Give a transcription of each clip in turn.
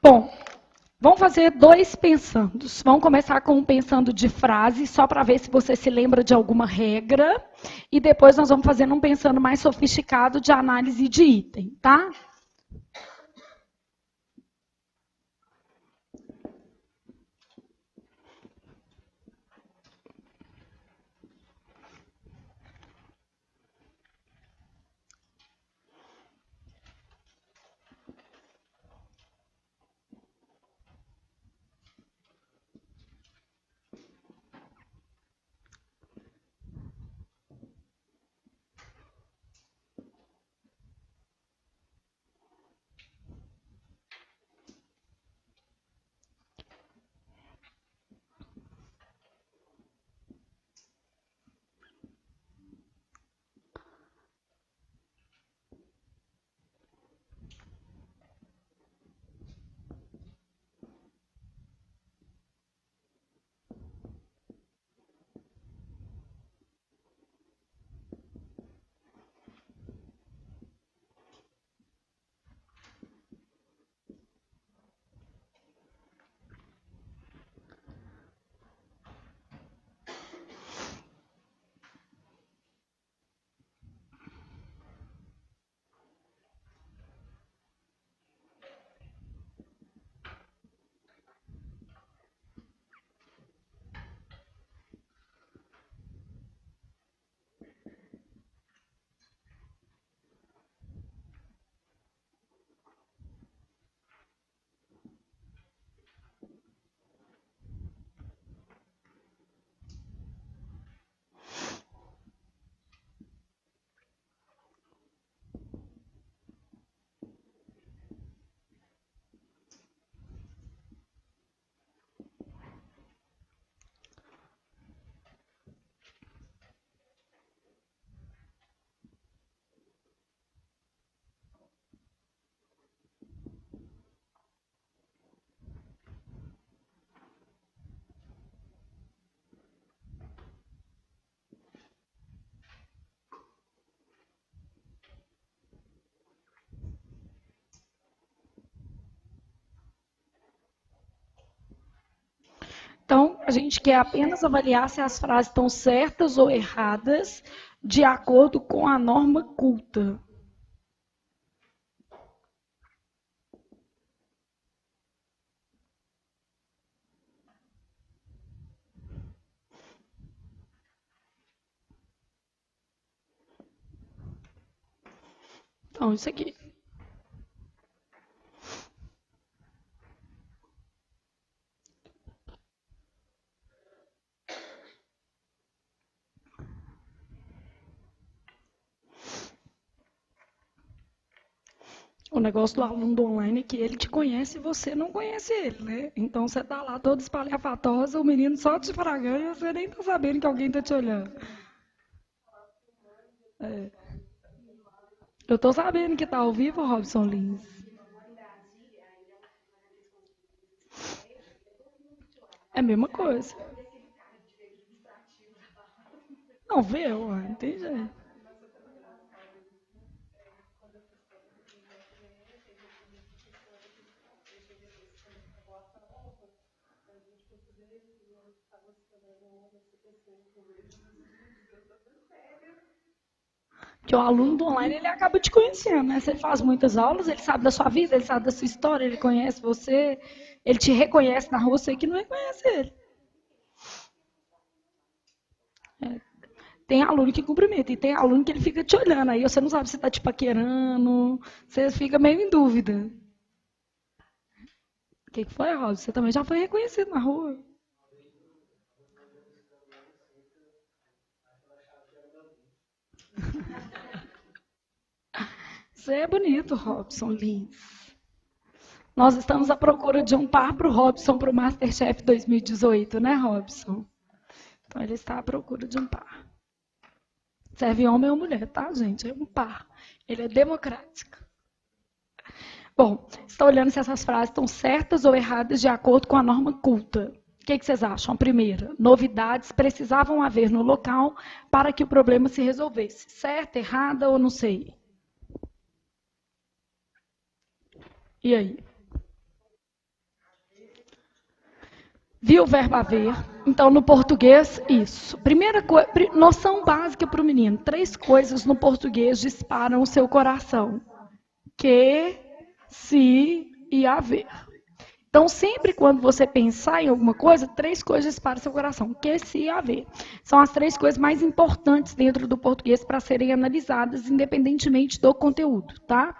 Bom, vamos fazer dois pensandos. Vamos começar com um pensando de frase, só para ver se você se lembra de alguma regra. E depois nós vamos fazendo um pensando mais sofisticado de análise de item, tá? Então, a gente quer apenas avaliar se as frases estão certas ou erradas de acordo com a norma culta. Então, isso aqui. O negócio do aluno do online é que ele te conhece e você não conhece ele, né? Então você tá lá toda espalhafatosa, o menino só te fragando e você nem tá sabendo que alguém tá te olhando. É. Eu tô sabendo que tá ao vivo, Robson Lins. É a mesma coisa. Não, vê, ué, não tem jeito. Que o aluno do online, ele acaba te conhecendo, né? Se ele faz muitas aulas, ele sabe da sua vida, ele sabe da sua história, ele conhece você, ele te reconhece na rua, você que não reconhece ele. Tem aluno que cumprimenta e tem aluno que ele fica te olhando, aí você não sabe se está te paquerando, você fica meio em dúvida. O que foi, Rosa? Você também já foi reconhecido na rua. Você é bonito, Robson Lins. Nós estamos à procura de um par para o Robson para o Masterchef 2018, né, Robson? Então ele está à procura de um par. Serve homem ou mulher, tá, gente? É um par. Ele é democrático. Bom, está olhando se essas frases estão certas ou erradas de acordo com a norma culta. O que vocês acham? Primeira, novidades precisavam haver no local para que o problema se resolvesse. Certa, errada ou não sei? E aí? Viu o verbo haver? Então, no português, isso. Primeira noção básica para o menino. 3 coisas no português disparam o seu coração. Que, se e haver. Então, sempre quando você pensar em alguma coisa, 3 coisas disparam o seu coração. Que, se e haver. São as 3 coisas mais importantes dentro do português para serem analisadas, independentemente do conteúdo, tá?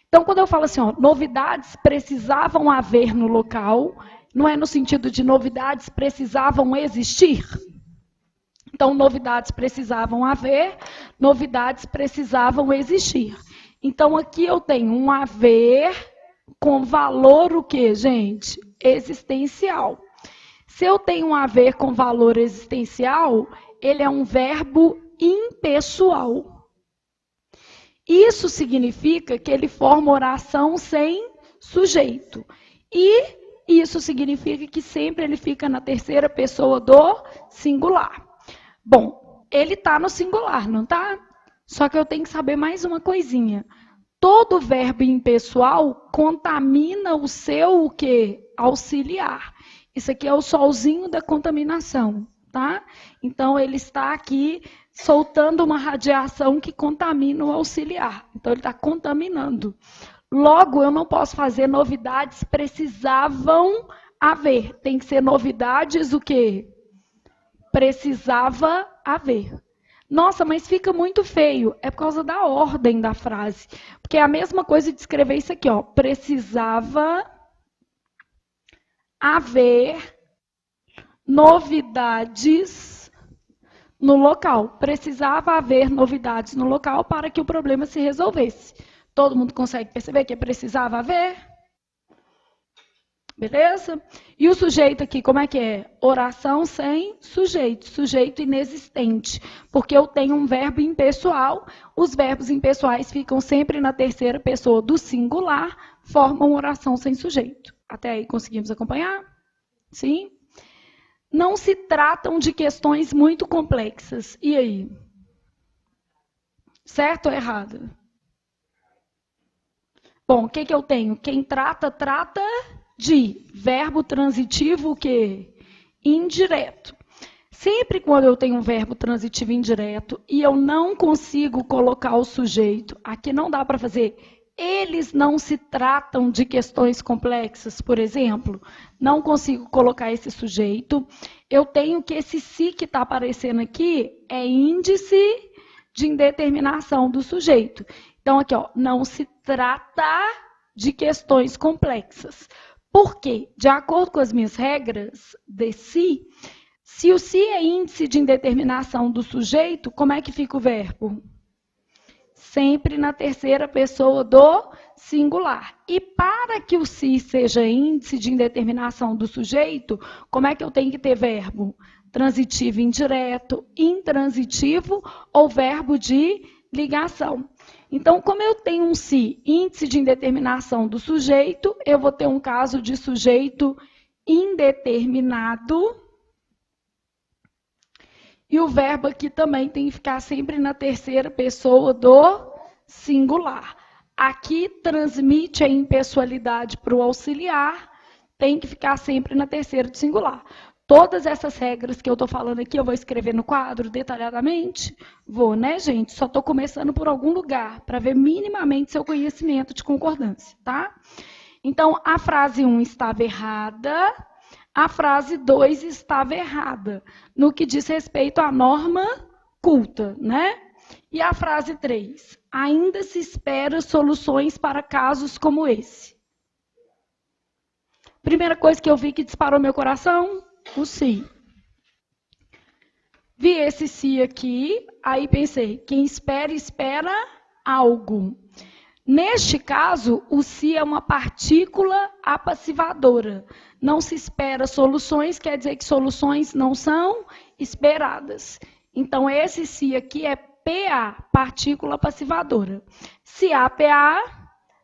Então, quando eu falo assim, ó, novidades precisavam haver no local, não é no sentido de novidades precisavam existir? Então, novidades precisavam haver, novidades precisavam existir. Então, aqui eu tenho um haver com valor o quê, gente? Existencial. Se eu tenho um haver com valor existencial, ele é um verbo impessoal. Isso significa que ele forma oração sem sujeito. E isso significa que sempre ele fica na terceira pessoa do singular. Bom, ele está no singular, não está? Só que eu tenho que saber mais uma coisinha. Todo verbo impessoal contamina o seu o quê? Auxiliar. Isso aqui é o solzinho da contaminação, tá? Então, ele está aqui soltando uma radiação que contamina o auxiliar. Então, ele está contaminando. Logo, eu não posso fazer novidades precisavam haver. Tem que ser novidades o quê? Precisava haver. Nossa, mas fica muito feio. É por causa da ordem da frase. Porque é a mesma coisa de escrever isso aqui, ó. Precisava haver novidades no local. Precisava haver novidades no local para que o problema se resolvesse. Todo mundo consegue perceber que precisava haver? Beleza? E o sujeito aqui, como é que é? Oração sem sujeito, sujeito inexistente. Porque eu tenho um verbo impessoal, os verbos impessoais ficam sempre na terceira pessoa do singular, formam oração sem sujeito. Até aí conseguimos acompanhar? Sim? Não se tratam de questões muito complexas. E aí? Certo ou errado? Bom, o que eu tenho? Quem trata, trata de verbo transitivo o quê? Indireto. Sempre quando eu tenho um verbo transitivo indireto e eu não consigo colocar o sujeito, aqui não dá para fazer, eles não se tratam de questões complexas, por exemplo, não consigo colocar esse sujeito, eu tenho que esse se que está aparecendo aqui é índice de indeterminação do sujeito. Então, aqui, ó, não se trata de questões complexas. Por quê? De acordo com as minhas regras de se o se é índice de indeterminação do sujeito, como é que fica o verbo? Sempre na terceira pessoa do singular. E para que o se seja índice de indeterminação do sujeito, como é que eu tenho que ter verbo? Transitivo indireto, intransitivo ou verbo de ligação. Então, como eu tenho um se, índice de indeterminação do sujeito, eu vou ter um caso de sujeito indeterminado. E o verbo aqui também tem que ficar sempre na terceira pessoa do singular. Aqui transmite a impessoalidade para o auxiliar, tem que ficar sempre na terceira do singular. Todas essas regras que eu estou falando aqui, eu vou escrever no quadro detalhadamente? Vou, né, gente? Só estou começando por algum lugar, para ver minimamente seu conhecimento de concordância, tá? Então, a frase 1 estava errada, a frase 2 estava errada, no que diz respeito à norma culta, né? E a frase 3, ainda se espera soluções para casos como esse. Primeira coisa que eu vi que disparou meu coração, o se. Vi esse se aqui, aí pensei, quem espera, espera algo. Neste caso, o se é uma partícula apassivadora. Não se espera soluções, quer dizer que soluções não são esperadas. Então, esse se aqui é PA, partícula passivadora. Se há PA,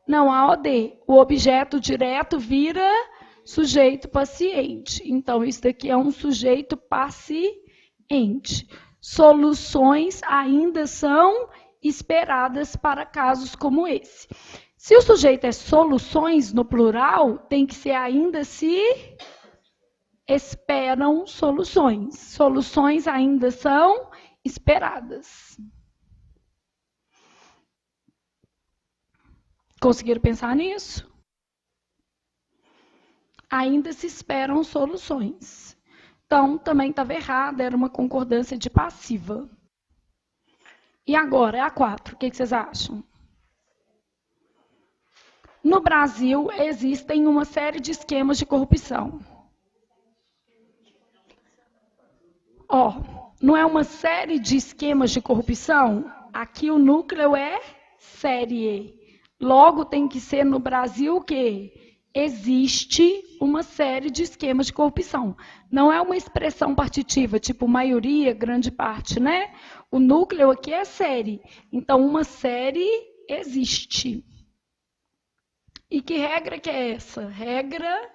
não há OD. O objeto direto vira sujeito paciente. Então, isso daqui é um sujeito paciente. Soluções ainda são esperadas para casos como esse. Se o sujeito é soluções no plural, tem que ser ainda se esperam soluções. Soluções ainda são esperadas. Conseguiram pensar nisso? Ainda se esperam soluções. Então, também estava errado, era uma concordância de passiva. E agora, é a 4. O que vocês acham? No Brasil, existem uma série de esquemas de corrupção. Não é uma série de esquemas de corrupção? Aqui o núcleo é série. Logo, tem que ser no Brasil o quê? Existe uma série de esquemas de corrupção. Não é uma expressão partitiva, tipo maioria, grande parte, né? O núcleo aqui é série. Então, uma série existe. E que regra que é essa? Regra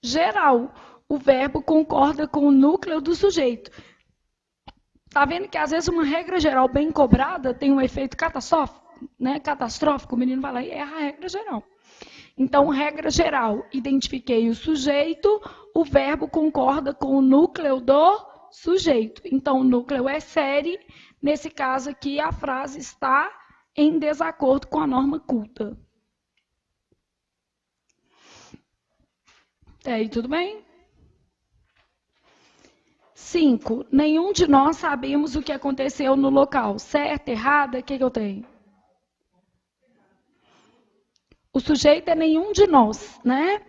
geral. O verbo concorda com o núcleo do sujeito. Está vendo que, às vezes, uma regra geral bem cobrada tem um efeito catastrófico, né? Catastrófico, o menino vai lá e erra a regra geral. Então, regra geral, identifiquei o sujeito, o verbo concorda com o núcleo do sujeito. Então, o núcleo é série. Nesse caso aqui, a frase está em desacordo com a norma culta. Até aí, tudo bem? 5. Nenhum de nós sabemos o que aconteceu no local. Certo, errada, o que eu tenho? O sujeito é nenhum de nós, né?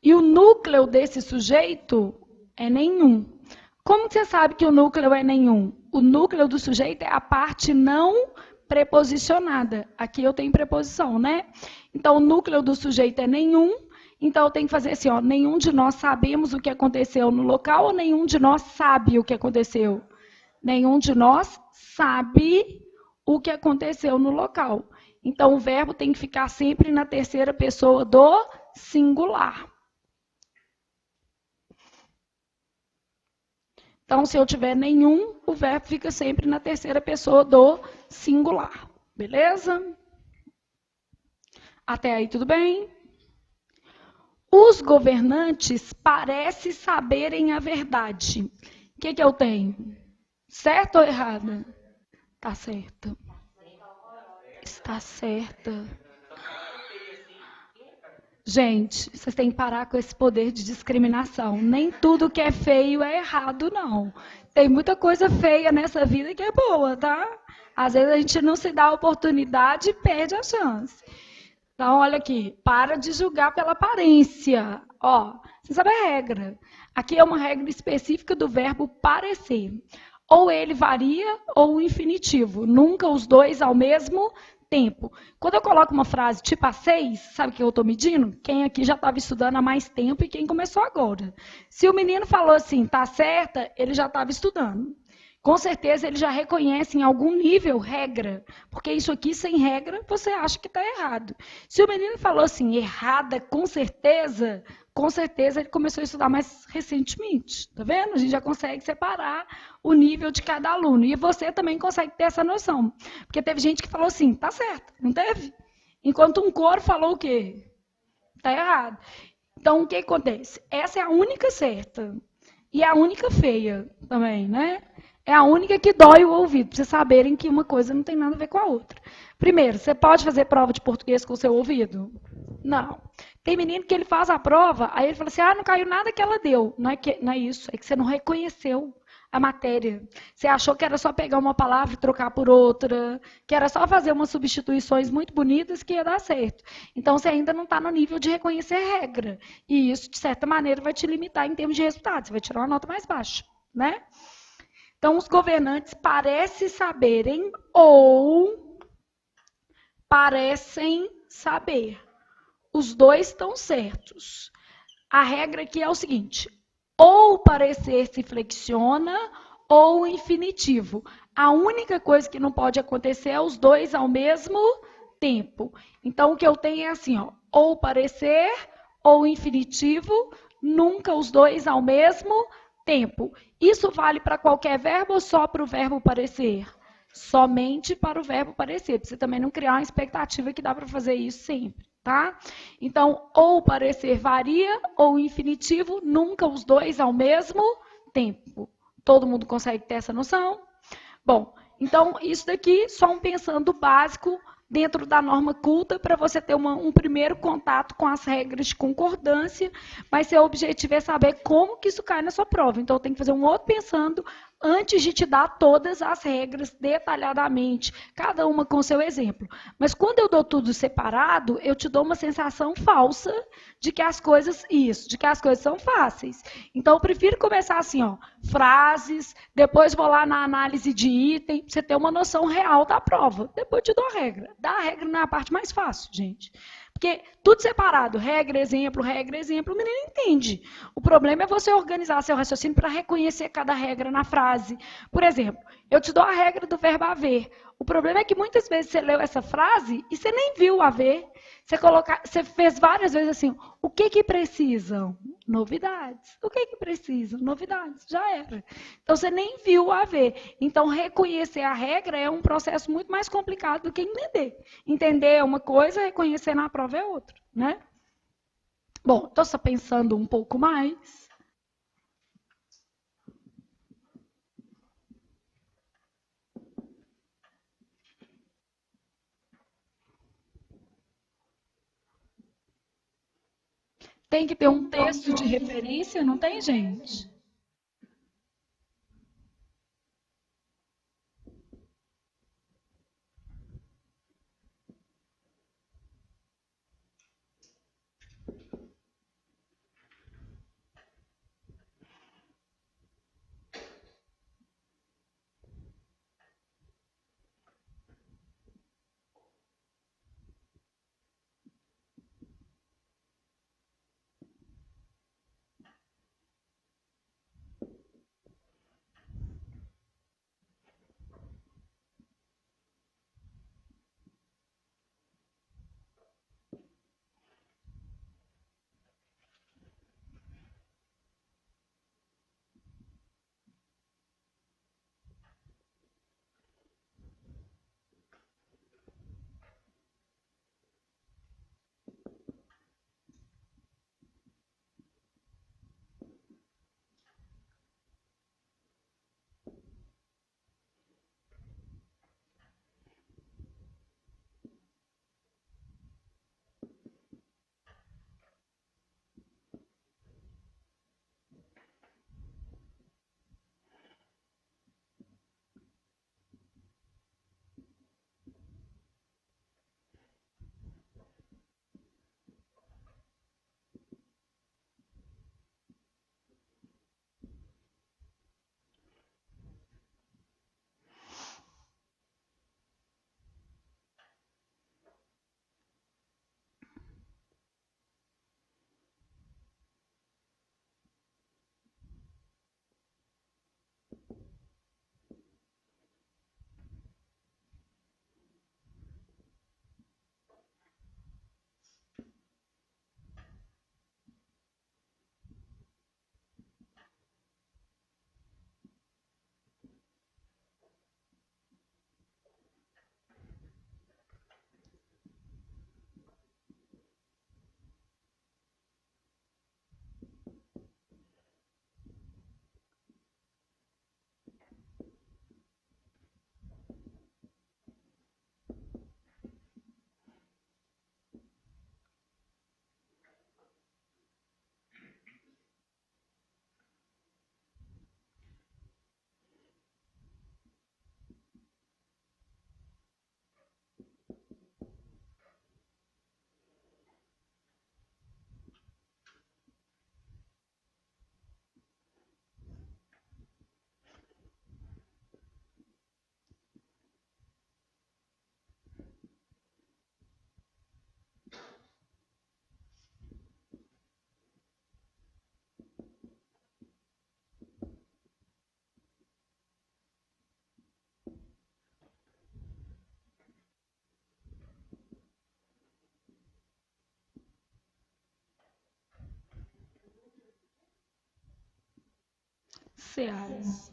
E o núcleo desse sujeito é nenhum. Como você sabe que o núcleo é nenhum? O núcleo do sujeito é a parte não preposicionada. Aqui eu tenho preposição, né? Então, o núcleo do sujeito é nenhum. Então, eu tenho que fazer assim, ó, nenhum de nós sabemos o que aconteceu no local ou nenhum de nós sabe o que aconteceu? Nenhum de nós sabe o que aconteceu no local. Então, o verbo tem que ficar sempre na terceira pessoa do singular. Então, se eu tiver nenhum, o verbo fica sempre na terceira pessoa do singular. Beleza? Até aí, tudo bem? Os governantes parecem saberem a verdade. O que eu tenho? Certo ou errado? Está certo. Está certa. Gente, vocês têm que parar com esse poder de discriminação. Nem tudo que é feio é errado, não. Tem muita coisa feia nessa vida que é boa, tá? Às vezes a gente não se dá a oportunidade e perde a chance. Então, olha aqui, para de julgar pela aparência. Você sabe a regra. Aqui é uma regra específica do verbo parecer. Ou ele varia ou o infinitivo. Nunca os dois ao mesmo tempo. Quando eu coloco uma frase tipo a 6, sabe o que eu estou medindo? Quem aqui já estava estudando há mais tempo e quem começou agora. Se o menino falou assim, tá certa, ele já estava estudando. Com certeza ele já reconhece em algum nível regra, porque isso aqui sem regra você acha que está errado. Se o menino falou assim, errada, com certeza ele começou a estudar mais recentemente. Tá vendo? A gente já consegue separar o nível de cada aluno. E você também consegue ter essa noção. Porque teve gente que falou assim, tá certo, não teve? Enquanto um coro falou o quê? Tá errado. Então, o que acontece? Essa é a única certa. E é a única feia também, né? É a única que dói o ouvido, para vocês saberem que uma coisa não tem nada a ver com a outra. Primeiro, você pode fazer prova de português com o seu ouvido? Não. Tem menino que ele faz a prova, aí ele fala assim, não caiu nada que ela deu. Não é isso, é que você não reconheceu a matéria. Você achou que era só pegar uma palavra e trocar por outra, que era só fazer umas substituições muito bonitas que ia dar certo. Então, você ainda não está no nível de reconhecer regra. E isso, de certa maneira, vai te limitar em termos de resultados. Você vai tirar uma nota mais baixa, né? Então, os governantes parecem saberem ou parecem saber. Os dois estão certos. A regra aqui é o seguinte, ou o parecer se flexiona ou o infinitivo. A única coisa que não pode acontecer é os dois ao mesmo tempo. Então, o que eu tenho é assim, ou parecer ou infinitivo, nunca os dois ao mesmo tempo. Isso vale para qualquer verbo ou só para o verbo parecer? Somente para o verbo parecer. Para você também não criar uma expectativa que dá para fazer isso sempre. tá? Então, ou o parecer varia ou o infinitivo, nunca os dois ao mesmo tempo. Todo mundo consegue ter essa noção? Bom, então isso daqui só um pensando básico dentro da norma culta para você ter um primeiro contato com as regras de concordância, mas seu objetivo é saber como que isso cai na sua prova. Então, tem que fazer um outro pensando antes de te dar todas as regras detalhadamente, cada uma com seu exemplo. Mas quando eu dou tudo separado, eu te dou uma sensação falsa de que as coisas, de que as coisas são fáceis. Então, eu prefiro começar assim, ó, frases, depois vou lá na análise de item, pra você ter uma noção real da prova. Depois te dou a regra. Dar a regra não é a parte mais fácil, gente. Porque tudo separado, regra, exemplo, o menino entende. O problema é você organizar seu raciocínio para reconhecer cada regra na frase. Por exemplo, eu te dou a regra do verbo haver. O problema é que muitas vezes você leu essa frase e você nem viu haver. Você fez várias vezes assim, o que precisam? Novidades. O que precisam? Novidades. Já era. Então, você nem viu haver. Então, reconhecer a regra é um processo muito mais complicado do que entender. Entender é uma coisa, reconhecer na prova é outra, né? Bom, estou só pensando um pouco mais. Tem que ter um texto de referência, não tem, gente? Ceares.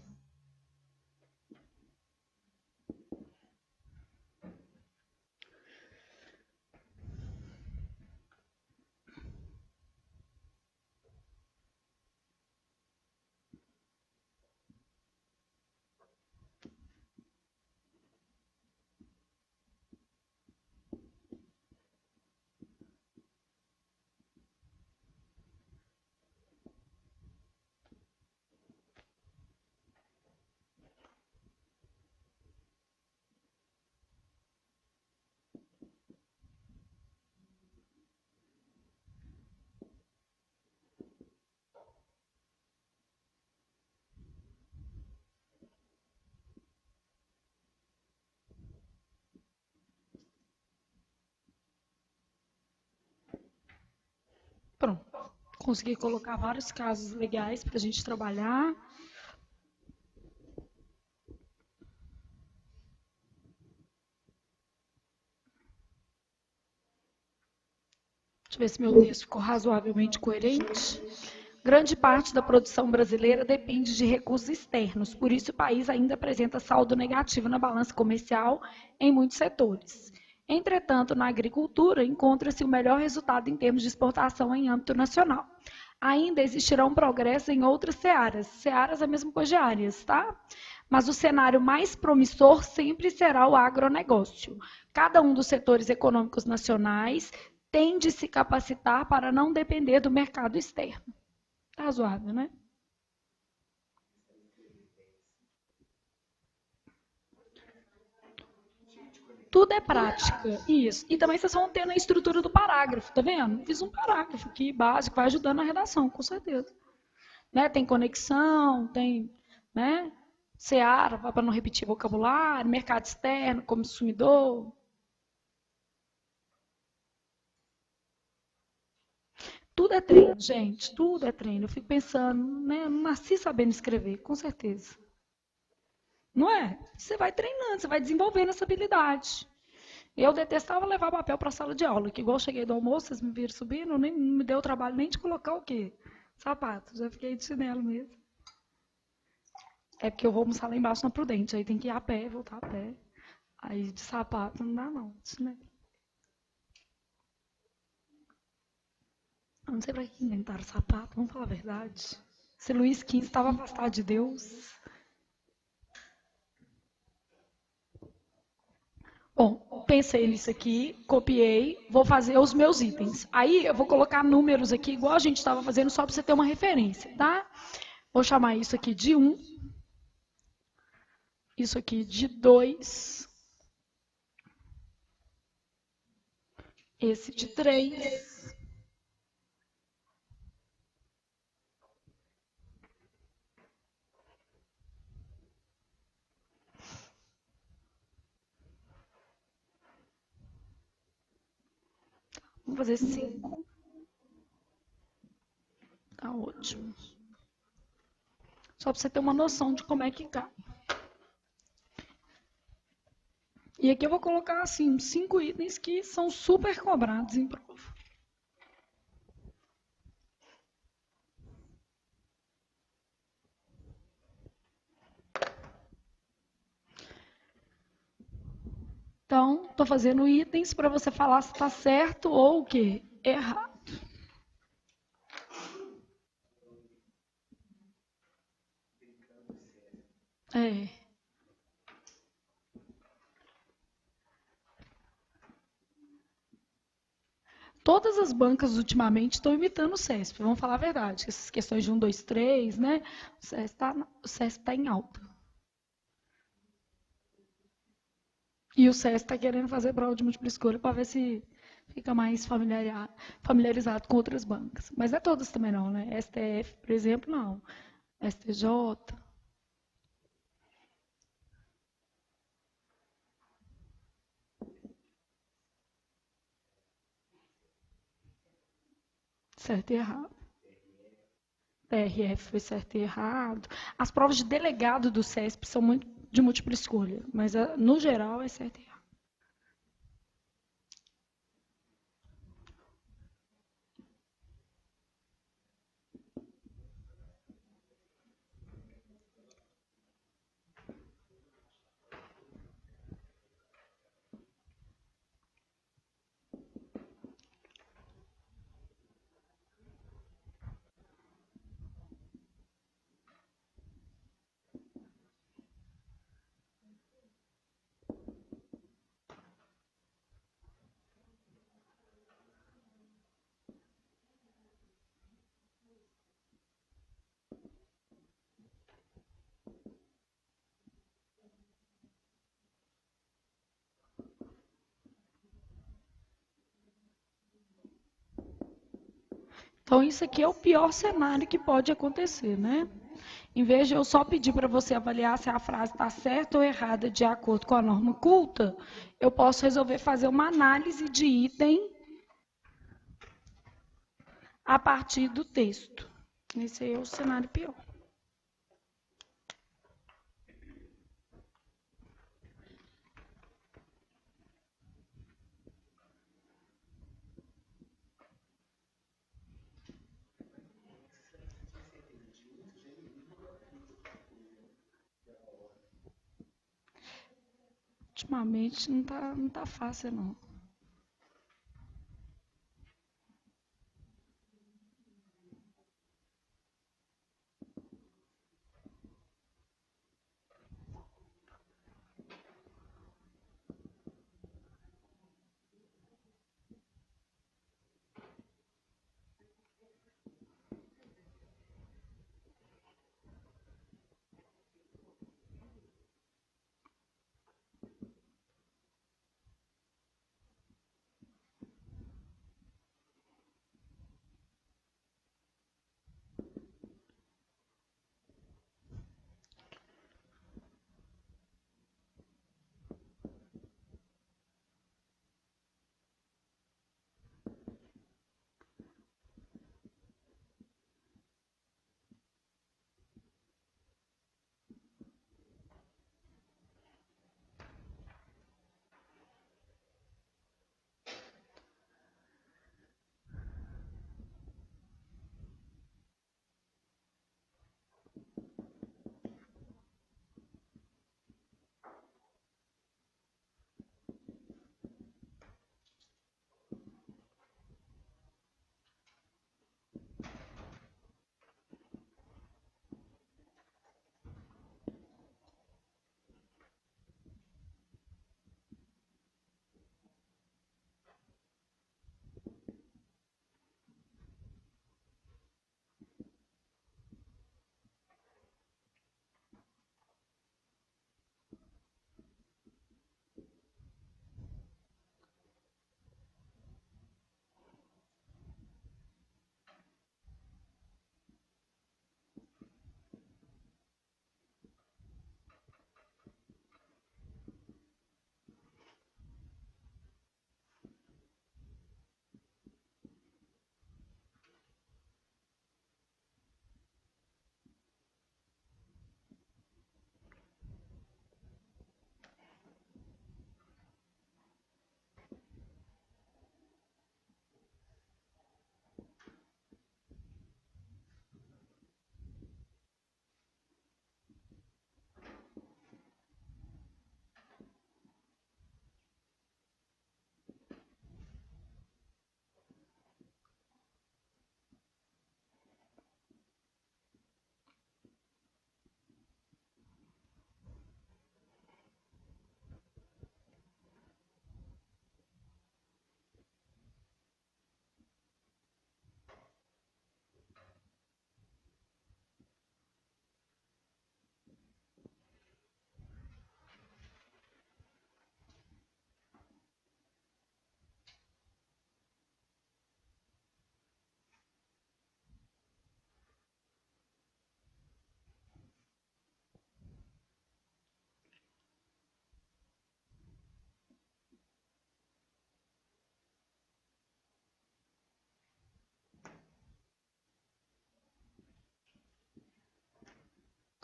Pronto. Consegui colocar vários casos legais para a gente trabalhar. Deixa eu ver se meu texto ficou razoavelmente coerente. Grande parte da produção brasileira depende de recursos externos, por isso o país ainda apresenta saldo negativo na balança comercial em muitos setores. Entretanto, na agricultura, encontra-se o melhor resultado em termos de exportação em âmbito nacional. Ainda existirá um progresso em outras searas. Searas é a mesma coisa de áreas, tá? Mas o cenário mais promissor sempre será o agronegócio. Cada um dos setores econômicos nacionais tem de se capacitar para não depender do mercado externo. Tá razoável, né? Tudo é prática, isso. E também vocês vão ter na estrutura do parágrafo, tá vendo? Fiz um parágrafo aqui básico, vai ajudando na redação, com certeza. Né? Tem conexão, tem, né? Seara, para não repetir vocabulário, mercado externo, consumidor. Tudo é treino, gente, tudo é treino. Eu fico pensando, né? Eu não nasci sabendo escrever, com certeza. Não é? Você vai treinando, você vai desenvolvendo essa habilidade. Eu detestava levar papel para a sala de aula, que igual eu cheguei do almoço, vocês me viram subindo, nem me deu trabalho nem de colocar o quê? Sapato, já fiquei de chinelo mesmo. É porque eu vou almoçar lá embaixo na Prudente, aí tem que ir a pé, voltar a pé. Aí de sapato não dá não, de chinelo. Eu não sei para que inventaram sapato, vamos falar a verdade. Se Luís XV estava afastado de Deus. Bom, pensei nisso aqui, copiei, vou fazer os meus itens. Aí eu vou colocar números aqui, igual a gente estava fazendo, só para você ter uma referência, tá? Vou chamar isso aqui de 1, isso aqui de 2, esse de 3. Vamos fazer 5. Tá ótimo. Só para você ter uma noção de como é que cai. E aqui eu vou colocar assim, 5 itens que são super cobrados em prova. Então, estou fazendo itens para você falar se está certo ou o quê? Errado. É. Todas as bancas ultimamente estão imitando o CESP, vamos falar a verdade. Essas questões de 1, 2, 3, né? O CESP tá em alta. E o CESP está querendo fazer prova de múltipla escolha para ver se fica mais familiarizado com outras bancas. Mas não é todas também não, né? STF, por exemplo, não. STJ. Certo e errado. TRF foi certo e errado. As provas de delegado do CESP são muito de múltipla escolha, mas no geral é certo e errado. Então, isso aqui é o pior cenário que pode acontecer, né? Em vez de eu só pedir para você avaliar se a frase está certa ou errada de acordo com a norma culta, eu posso resolver fazer uma análise de item a partir do texto. Esse aí é o cenário pior. Ultimamente não tá fácil, não.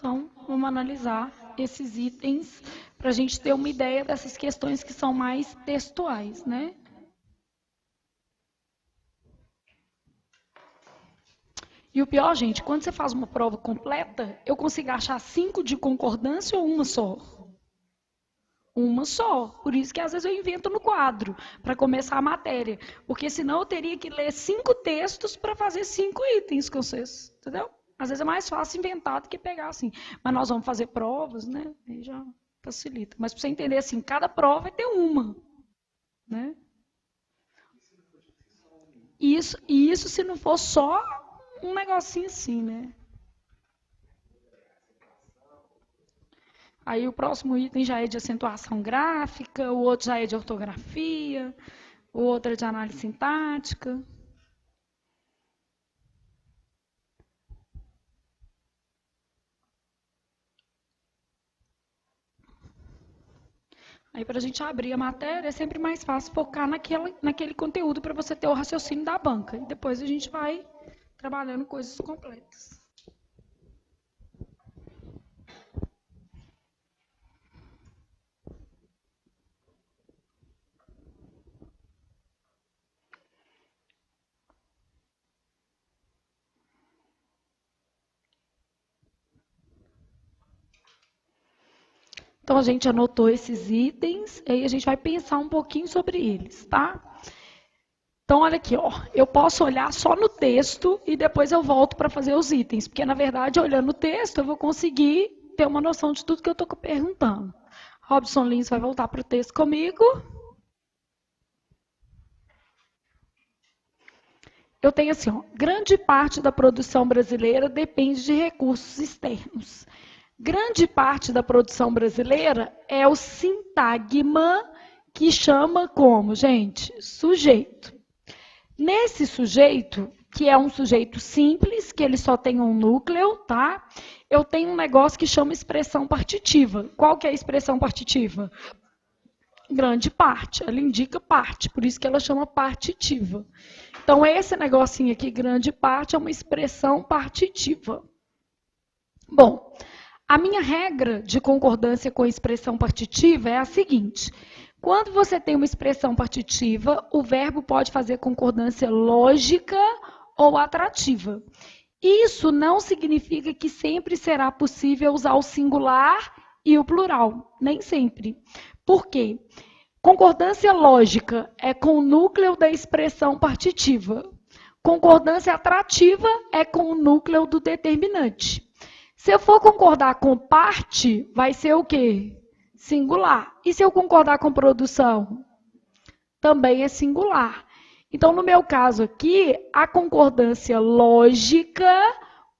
Então, vamos analisar esses itens para a gente ter uma ideia dessas questões que são mais textuais, né? E o pior, gente, quando você faz uma prova completa, eu consigo achar 5 de concordância ou uma só? Uma só. Por isso que às vezes eu invento no quadro, para começar a matéria. Porque senão eu teria que ler 5 textos para fazer 5 itens com vocês. Entendeu? Às vezes é mais fácil inventar do que pegar assim. Mas nós vamos fazer provas, né? Aí já facilita. Mas para você entender assim, cada prova vai ter uma. Né? E isso se não for só um negocinho assim, né? Aí o próximo item já é de acentuação gráfica, o outro já é de ortografia, o outro é de análise sintática. Aí, para a gente abrir a matéria, é sempre mais fácil focar naquele conteúdo para você ter o raciocínio da banca. E depois a gente vai trabalhando coisas completas. Então, a gente anotou esses itens, aí a gente vai pensar um pouquinho sobre eles, tá? Então, olha aqui, ó, eu posso olhar só no texto e depois eu volto para fazer os itens, porque, na verdade, olhando o texto, eu vou conseguir ter uma noção de tudo que eu estou perguntando. Robson Lins vai voltar para o texto comigo. Eu tenho assim, ó, grande parte da produção brasileira depende de recursos externos. Grande parte da produção brasileira é o sintagma que chama como, gente, sujeito. Nesse sujeito, que é um sujeito simples, que ele só tem um núcleo, tá? Eu tenho um negócio que chama expressão partitiva. Qual que é a expressão partitiva? Grande parte, ela indica parte, por isso que ela chama partitiva. Então, esse negocinho aqui, grande parte, é uma expressão partitiva. Bom, a minha regra de concordância com a expressão partitiva é a seguinte: quando você tem uma expressão partitiva, o verbo pode fazer concordância lógica ou atrativa. Isso não significa que sempre será possível usar o singular e o plural, nem sempre. Por quê? Concordância lógica é com o núcleo da expressão partitiva. Concordância atrativa é com o núcleo do determinante. Se eu for concordar com parte, vai ser o quê? Singular. E se eu concordar com produção? Também é singular. Então, no meu caso aqui, a concordância lógica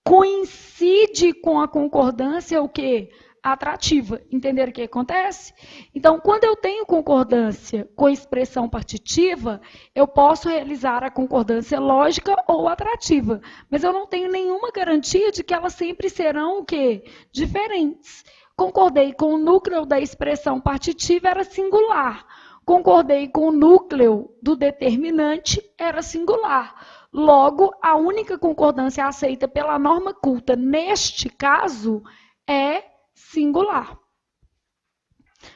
coincide com a concordância o quê? Atrativa. Entenderam o que acontece? Então, quando eu tenho concordância com expressão partitiva, eu posso realizar a concordância lógica ou atrativa, mas eu não tenho nenhuma garantia de que elas sempre serão o quê? Diferentes. Concordei com o núcleo da expressão partitiva, era singular. Concordei com o núcleo do determinante, era singular. Logo, a única concordância aceita pela norma culta, neste caso, é singular.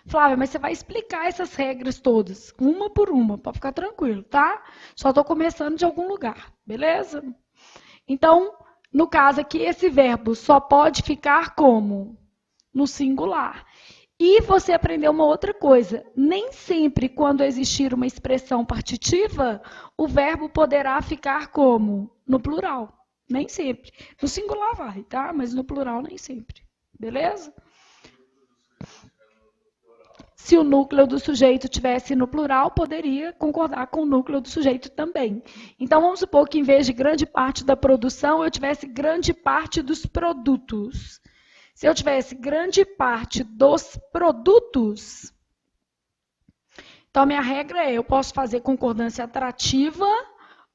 Flávia, mas você vai explicar essas regras todas, uma por uma, pode ficar tranquilo, tá? Só estou começando de algum lugar, beleza? Então, no caso aqui, esse verbo só pode ficar como? No singular. E você aprendeu uma outra coisa, nem sempre quando existir uma expressão partitiva, o verbo poderá ficar como? No plural, nem sempre. No singular vai, tá? Mas no plural nem sempre. Beleza? Se o núcleo do sujeito tivesse no plural, poderia concordar com o núcleo do sujeito também. Então, vamos supor que em vez de grande parte da produção, eu tivesse grande parte dos produtos. Se eu tivesse grande parte dos produtos, então a minha regra é, eu posso fazer concordância atrativa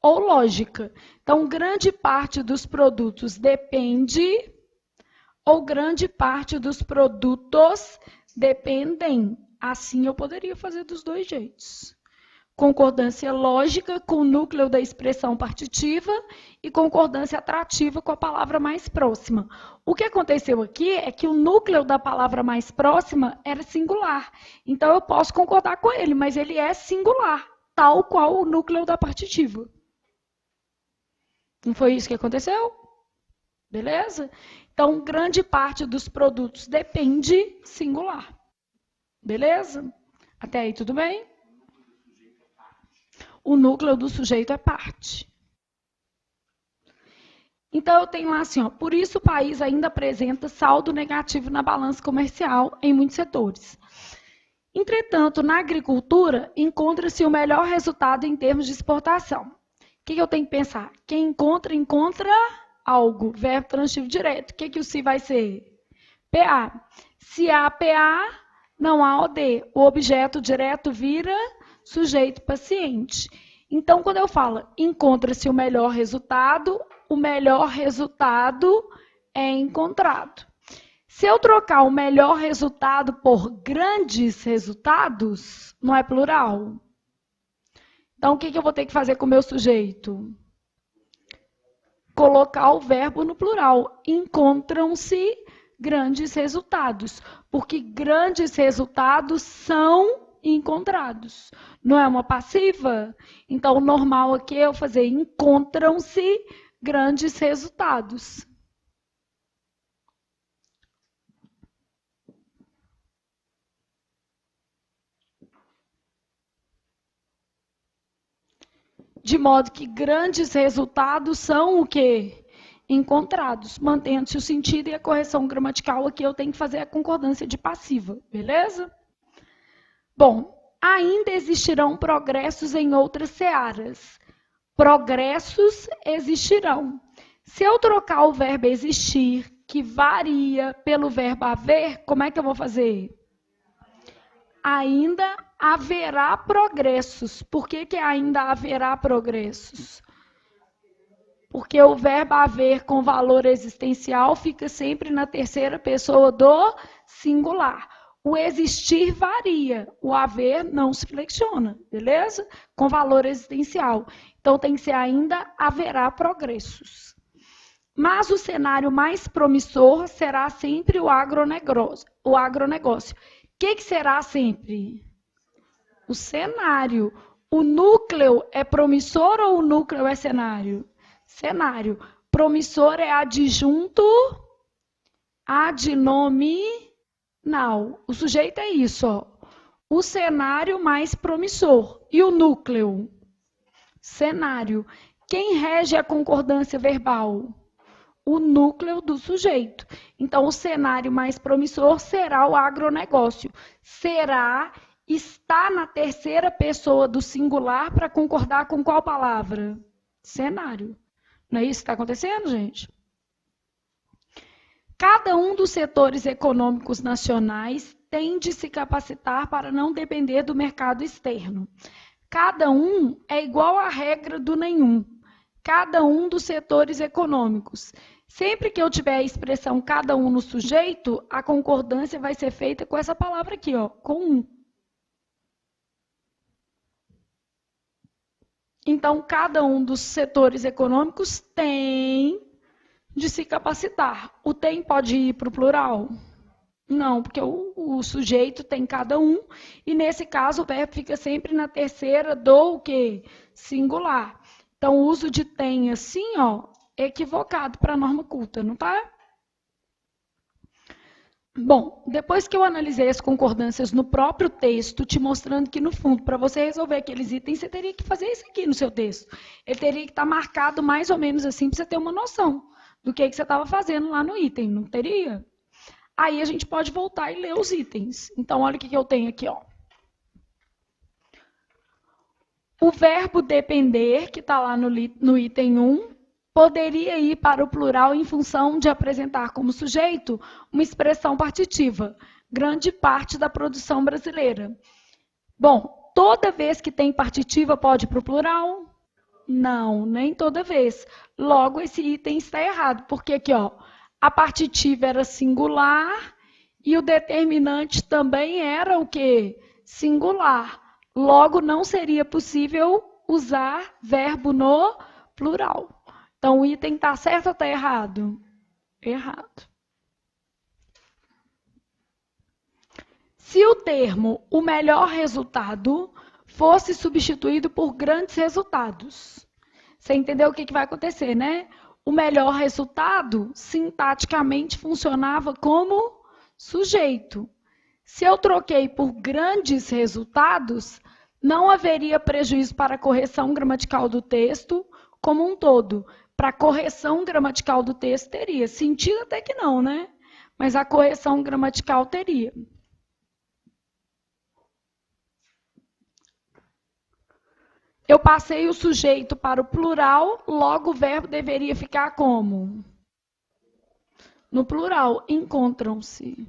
ou lógica. Então, grande parte dos produtos depende ou grande parte dos produtos dependem. Assim eu poderia fazer dos dois jeitos. Concordância lógica com o núcleo da expressão partitiva e concordância atrativa com a palavra mais próxima. O que aconteceu aqui é que o núcleo da palavra mais próxima era singular. Então eu posso concordar com ele, mas ele é singular, tal qual o núcleo da partitiva. Não foi isso que aconteceu? Beleza? Então, grande parte dos produtos depende singular. Beleza? Até aí, tudo bem? O núcleo do sujeito é parte. Então, eu tenho lá assim, ó, por isso o país ainda apresenta saldo negativo na balança comercial em muitos setores. Entretanto, na agricultura, encontra-se o melhor resultado em termos de exportação. O que eu tenho que pensar? Quem encontra, encontra algo. Verbo transitivo direto. O que o se vai ser? PA. Se há PA, não há OD. O objeto direto vira sujeito paciente. Então, quando eu falo encontra-se o melhor resultado é encontrado. Se eu trocar o melhor resultado por grandes resultados, não é plural. Então, o que eu vou ter que fazer com o meu sujeito? Colocar o verbo no plural. Encontram-se grandes resultados. Porque grandes resultados são encontrados. Não é uma passiva? Então, o normal aqui é eu fazer encontram-se grandes resultados. De modo que grandes resultados são o quê? Encontrados. Mantendo-se o sentido e a correção gramatical aqui eu tenho que fazer a concordância de passiva, beleza? Bom, ainda existirão progressos em outras searas. Progressos existirão. Se eu trocar o verbo existir, que varia, pelo verbo haver, como é que eu vou fazer? Ainda haverá progressos. Por que ainda haverá progressos? Porque o verbo haver com valor existencial fica sempre na terceira pessoa do singular. O existir varia, o haver não se flexiona, beleza? Com valor existencial. Então tem que ser ainda haverá progressos. Mas o cenário mais promissor será sempre o agronegócio. O que será sempre? O cenário. O núcleo é promissor ou o núcleo é cenário? Cenário. Promissor é adjunto adnominal. O sujeito é isso, ó. O cenário mais promissor. E o núcleo? Cenário. Quem rege a concordância verbal? O núcleo do sujeito. Então, o cenário mais promissor será o agronegócio. Será, está na terceira pessoa do singular para concordar com qual palavra? Cenário. Não é isso que está acontecendo, gente? Cada um dos setores econômicos nacionais tem de se capacitar para não depender do mercado externo. Cada um é igual à regra do nenhum. Cada um dos setores econômicos. Sempre que eu tiver a expressão cada um no sujeito, a concordância vai ser feita com essa palavra aqui, ó, com um. Então, cada um dos setores econômicos tem de se capacitar. O tem pode ir para o plural? Não, porque o sujeito tem cada um, e nesse caso o verbo fica sempre na terceira do quê? Singular. Então, o uso de tem assim, ó, é equivocado para a norma culta, não tá? Bom, depois que eu analisei as concordâncias no próprio texto, te mostrando que, no fundo, para você resolver aqueles itens, você teria que fazer isso aqui no seu texto. Ele teria que estar marcado mais ou menos assim, para você ter uma noção do que você estava fazendo lá no item, não teria? Aí a gente pode voltar e ler os itens. Então, olha o que eu tenho aqui, ó. O verbo depender, que está lá no item 1, poderia ir para o plural em função de apresentar como sujeito uma expressão partitiva, grande parte da produção brasileira. Bom, toda vez que tem partitiva pode ir para o plural? Não, nem toda vez. Logo, esse item está errado, porque aqui, ó, a partitiva era singular e o determinante também era o quê? Singular. Logo, não seria possível usar verbo no plural. Então, o item está certo ou está errado? Errado. Se o termo o melhor resultado fosse substituído por grandes resultados, você entendeu o que vai acontecer, né? O melhor resultado, sintaticamente, funcionava como sujeito. Se eu troquei por grandes resultados, não haveria prejuízo para a correção gramatical do texto como um todo. Para a correção gramatical do texto teria. Sentido até que não, né? Mas a correção gramatical teria. Eu passei o sujeito para o plural, logo o verbo deveria ficar como? No plural, encontram-se.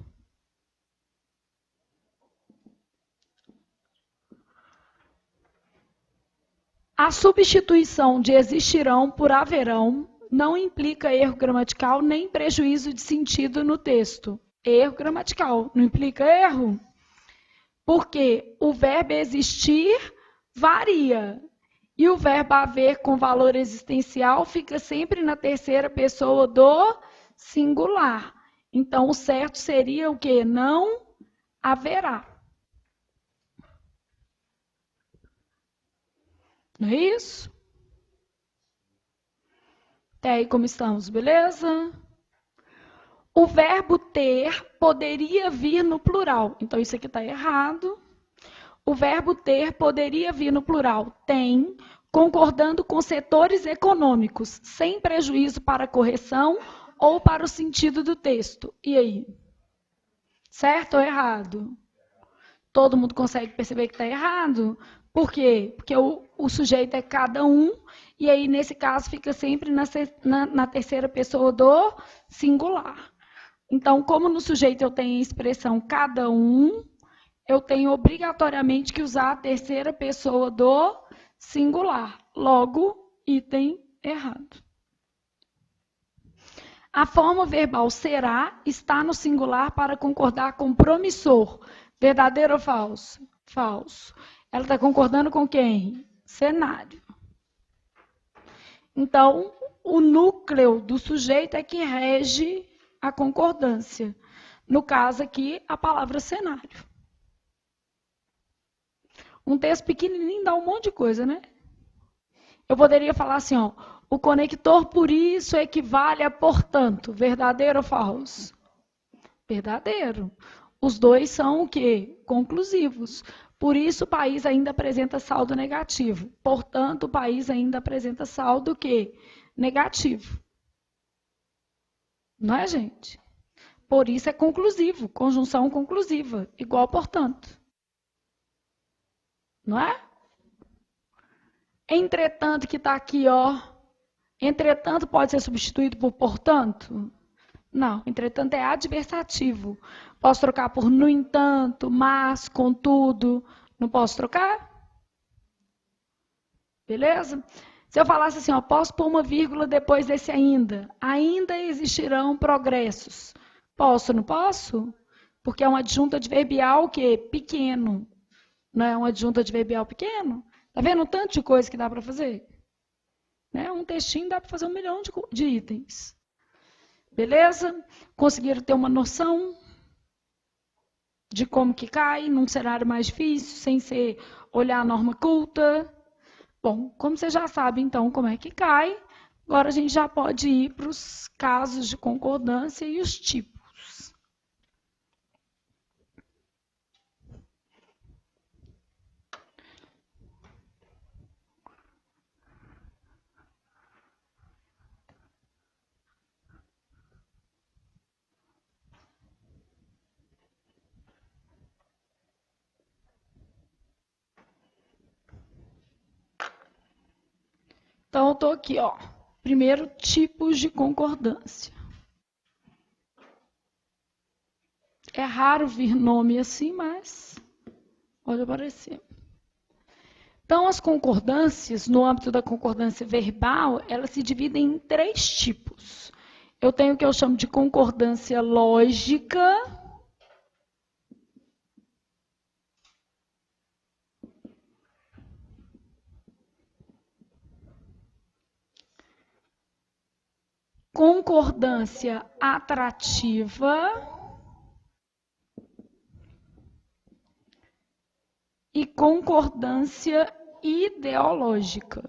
A substituição de existirão por haverão não implica erro gramatical nem prejuízo de sentido no texto. Erro gramatical. Não implica erro? Porque o verbo existir varia. E o verbo haver com valor existencial fica sempre na terceira pessoa do singular. Então, o certo seria o quê? Não haverá. Não é isso? Até aí como estamos, beleza? O verbo ter poderia vir no plural. Então, isso aqui está errado. O verbo ter poderia vir no plural. Tem, concordando com setores econômicos, sem prejuízo para a correção ou para o sentido do texto. E aí? Certo ou errado? Todo mundo consegue perceber que está errado? Por quê? Porque o sujeito é cada um, e aí, nesse caso, fica sempre na terceira pessoa do singular. Então, como no sujeito eu tenho a expressão cada um, eu tenho obrigatoriamente que usar a terceira pessoa do singular. Logo, item errado. A forma verbal será está no singular para concordar com promissor. Verdadeiro ou falso? Falso. Ela está concordando com quem? Cenário. Então, o núcleo do sujeito é que rege a concordância. No caso aqui, a palavra cenário. Um texto pequenininho dá um monte de coisa, né? Eu poderia falar assim, ó, o conector por isso equivale a portanto. Verdadeiro ou falso? Verdadeiro. Os dois são o quê? Conclusivos. Por isso o país ainda apresenta saldo negativo. Portanto, o país ainda apresenta saldo o quê? Negativo. Não é, gente? Por isso é conclusivo, conjunção conclusiva, igual portanto. Não é? Entretanto, que está aqui, ó. Entretanto pode ser substituído por portanto? Não, entretanto é adversativo. Posso trocar por no entanto, mas, contudo. Não posso trocar? Beleza? Se eu falasse assim, ó, posso pôr uma vírgula depois desse ainda. Ainda existirão progressos. Posso, não posso? Porque é uma adjunta adverbial que pequeno. Não é uma adjunta adverbial pequeno? Tá vendo o tanto de coisa que dá para fazer? Né? Um textinho dá para fazer 1 milhão de itens. Beleza? Conseguiram ter uma noção de como que cai num cenário mais difícil, sem ser olhar a norma culta? Bom, como você já sabe, então, como é que cai, agora a gente já pode ir para os casos de concordância e os tipos. Então, eu estou aqui, ó. Primeiro, tipos de concordância. É raro vir nome assim, mas pode aparecer. Então, as concordâncias, no âmbito da concordância verbal, elas se dividem em 3 tipos. Eu tenho o que eu chamo de concordância lógica, concordância atrativa e concordância ideológica.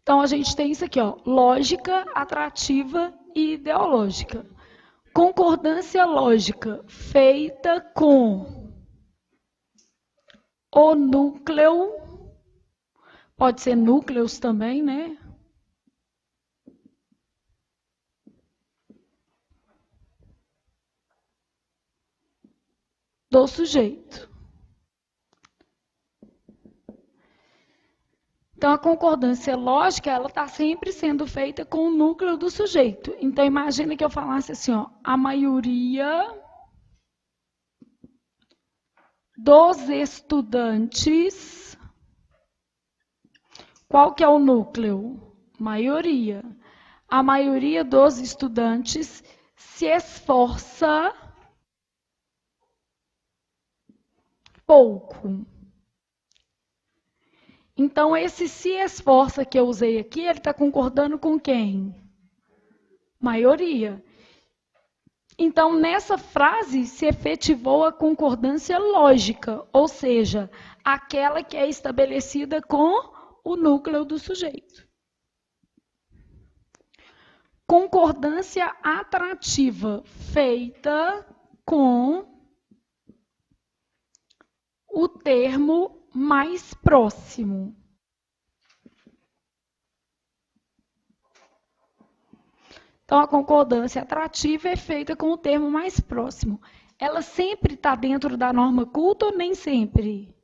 Então, a gente tem isso aqui, ó, lógica, atrativa e ideológica. Concordância lógica feita com o núcleo, pode ser núcleos também, né? Do sujeito. Então, a concordância lógica, ela está sempre sendo feita com o núcleo do sujeito. Então, imagine que eu falasse assim, ó, a maioria dos estudantes Qual que é o núcleo? Maioria. A maioria dos estudantes se esforça pouco. Então, esse se esforça que eu usei aqui, ele está concordando com quem? Maioria. Então, nessa frase se efetivou a concordância lógica, ou seja, aquela que é estabelecida com o núcleo do sujeito. Concordância atrativa, feita com o termo mais próximo. Então, a concordância atrativa é feita com o termo mais próximo. Ela sempre está dentro da norma culta ou nem sempre?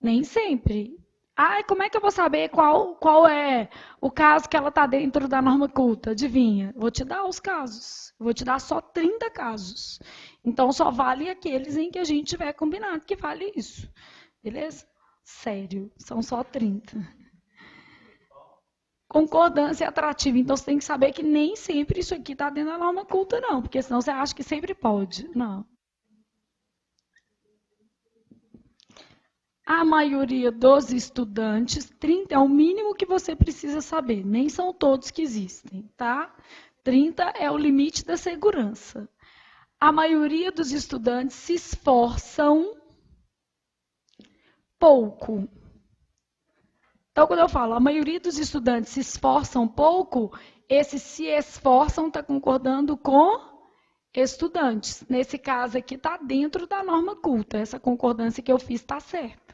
Nem sempre. Ah, como é que eu vou saber qual é o caso que ela está dentro da norma culta? Adivinha? Vou te dar os casos. Vou te dar só 30 casos. Então, só vale aqueles em que a gente tiver combinado que vale isso. Beleza? Sério, são só 30. Concordância atrativa. Então, você tem que saber que nem sempre isso aqui está dentro da norma culta, não. Porque senão você acha que sempre pode. Não. A maioria dos estudantes, 30 é o mínimo que você precisa saber. Nem são todos que existem, tá? 30 é o limite da segurança. A maioria dos estudantes se esforçam pouco. Então, quando eu falo a maioria dos estudantes se esforçam pouco, esse se esforçam está concordando com estudantes. Nesse caso aqui está dentro da norma culta. Essa concordância que eu fiz está certa.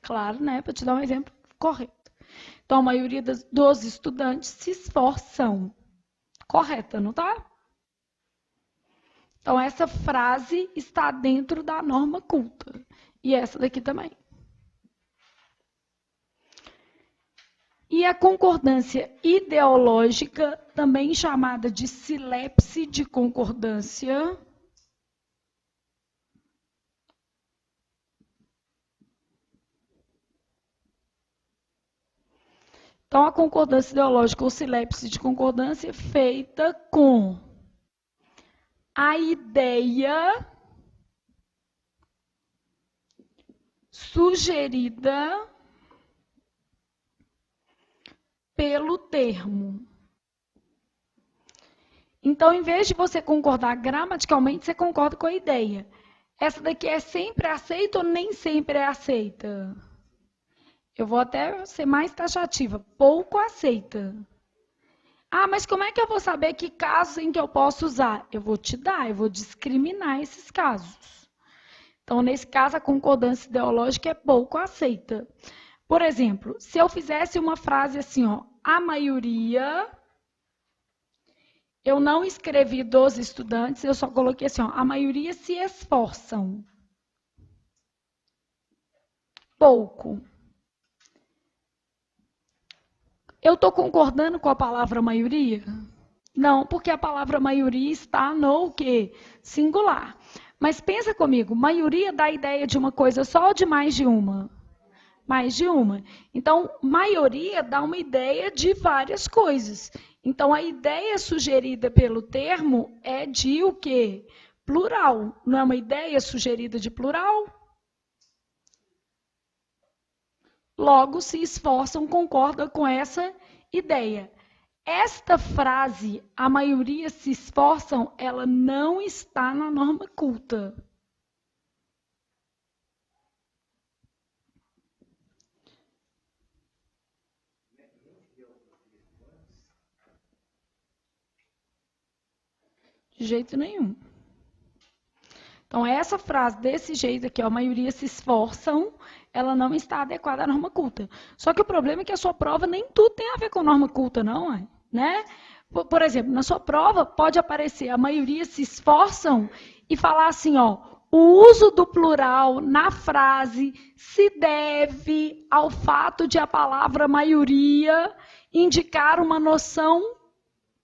Claro, né? Para te dar um exemplo correto. Então, a maioria dos estudantes se esforçam. Correta, não está? Então, essa frase está dentro da norma culta. E essa daqui também. E a concordância ideológica, também chamada de silepse de concordância, então, a concordância ideológica ou silepse de concordância é feita com a ideia sugerida pelo termo. Então, em vez de você concordar gramaticalmente, você concorda com a ideia. Essa daqui é sempre aceita ou nem sempre é aceita? Eu vou até ser mais taxativa. Pouco aceita. Ah, mas como é que eu vou saber que casos em que eu posso usar? Eu vou te dar, eu vou discriminar esses casos. Então, nesse caso, a concordância ideológica é pouco aceita. Por exemplo, se eu fizesse uma frase assim, ó, a maioria, eu não escrevi dos estudantes, eu só coloquei assim, ó, a maioria se esforçam. Pouco. Eu estou concordando com a palavra maioria? Não, porque a palavra maioria está no quê? Singular. Mas pensa comigo, maioria dá a ideia de uma coisa só ou de mais de uma? Mais de uma. Então, maioria dá uma ideia de várias coisas. Então, a ideia sugerida pelo termo é de o quê? Plural. Não é uma ideia sugerida de plural? Logo, se esforçam, concorda com essa ideia. Esta frase, a maioria se esforçam, ela não está na norma culta. De jeito nenhum. Então, essa frase desse jeito aqui, ó, a maioria se esforçam, ela não está adequada à norma culta. Só que o problema é que a sua prova nem tudo tem a ver com norma culta, não, né? Por exemplo, na sua prova pode aparecer a maioria se esforçam e falar assim, ó, o uso do plural na frase se deve ao fato de a palavra maioria indicar uma noção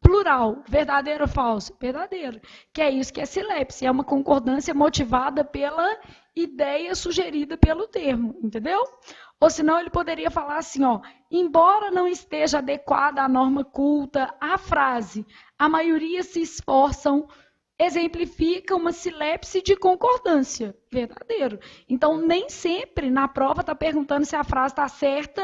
Plural, verdadeiro ou falso? Verdadeiro. Que é isso que é silepse, é uma concordância motivada pela ideia sugerida pelo termo, entendeu? Ou senão ele poderia falar assim, ó, embora não esteja adequada à norma culta, a frase, a maioria se esforçam, exemplifica uma silepse de concordância, verdadeiro. Então, nem sempre na prova está perguntando se a frase está certa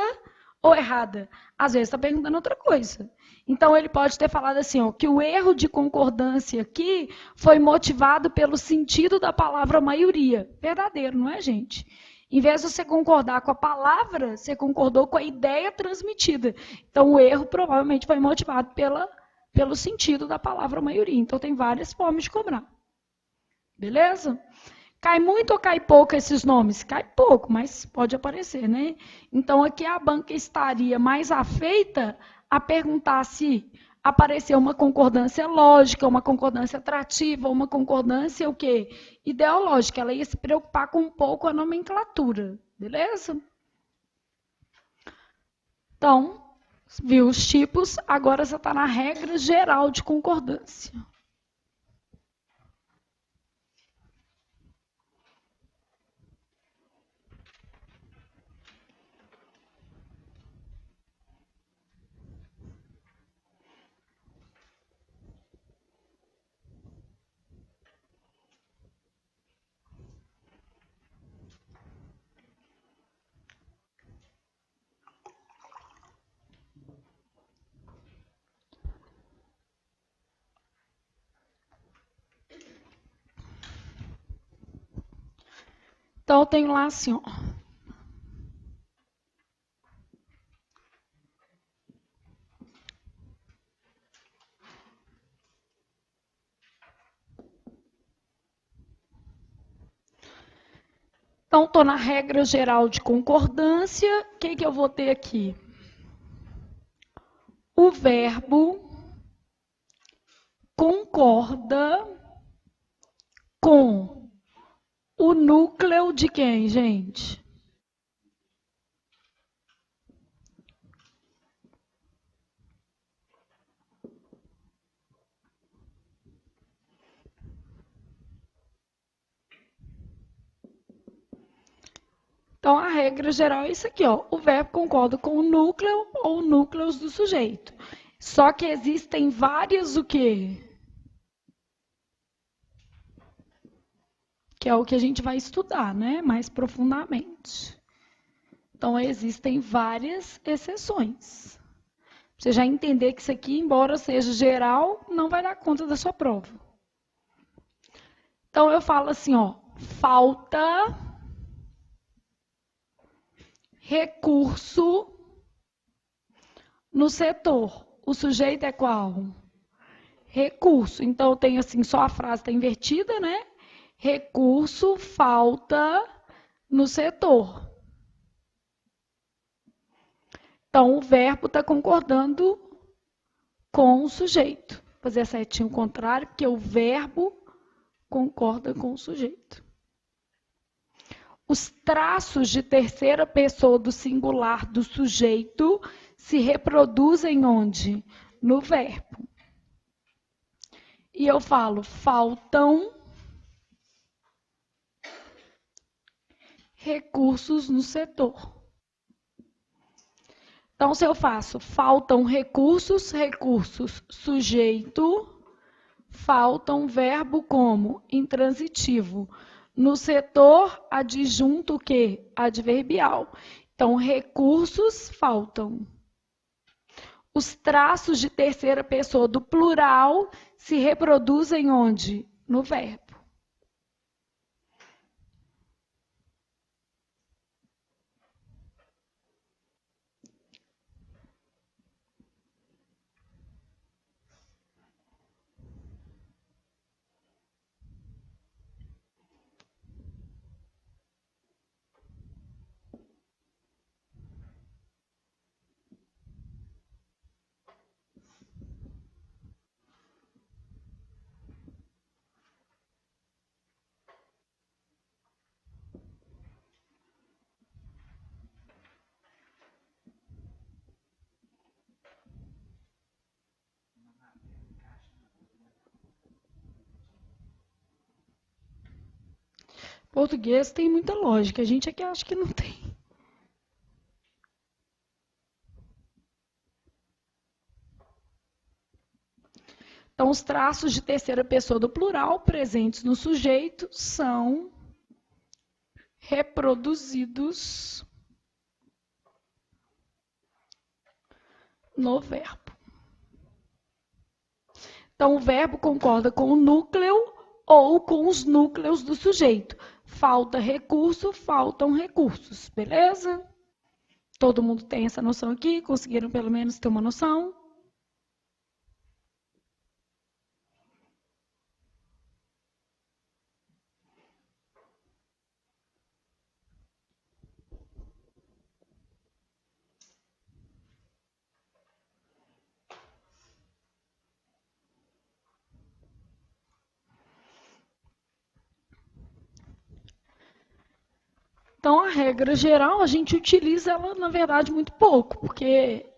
ou errada. Às vezes está perguntando outra coisa. Então, ele pode ter falado assim, ó, que o erro de concordância aqui foi motivado pelo sentido da palavra maioria. Verdadeiro, não é, gente? Em vez de você concordar com a palavra, você concordou com a ideia transmitida. Então, o erro provavelmente foi motivado pelo sentido da palavra maioria. Então, tem várias formas de cobrar. Beleza? Cai muito ou cai pouco esses nomes? Cai pouco, mas pode aparecer, né? Então, aqui a banca estaria mais afeita a perguntar se apareceu uma concordância lógica, uma concordância atrativa, uma concordância o quê? Ideológica. Ela ia se preocupar com um pouco a nomenclatura, beleza? Então, viu os tipos, agora você está na regra geral de concordância. Então, eu tenho lá assim, ó. Então, estou na regra geral de concordância. O que eu vou ter aqui? O verbo concorda com o núcleo de quem, gente? Então, a regra geral é isso aqui, ó. O verbo concorda com o núcleo ou núcleos do sujeito. Só que existem várias o quê? Que é o que a gente vai estudar, né? Mais profundamente. Então, existem várias exceções. Você já entender que isso aqui, embora seja geral, não vai dar conta da sua prova. Então, eu falo assim, ó. Falta recurso no setor. O sujeito é qual? Recurso. Então, eu tenho assim, só a frase está invertida, né? Recurso, falta no setor. Então, o verbo está concordando com o sujeito. Vou fazer a setinha ao contrário, porque o verbo concorda com o sujeito. Os traços de terceira pessoa do singular do sujeito se reproduzem onde? No verbo. E eu falo, faltam recursos no setor. Então, se eu faço, faltam recursos, sujeito, faltam verbo como? Intransitivo. No setor, adjunto o quê? Adverbial. Então, recursos faltam. Os traços de terceira pessoa do plural se reproduzem onde? No verbo. Português tem muita lógica, a gente aqui acha que não tem. Então, os traços de terceira pessoa do plural presentes no sujeito são reproduzidos no verbo. Então, o verbo concorda com o núcleo ou com os núcleos do sujeito. Falta recurso, faltam recursos, beleza? Todo mundo tem essa noção aqui? Conseguiram pelo menos ter uma noção? Então, a regra geral, a gente utiliza ela, na verdade, muito pouco, porque,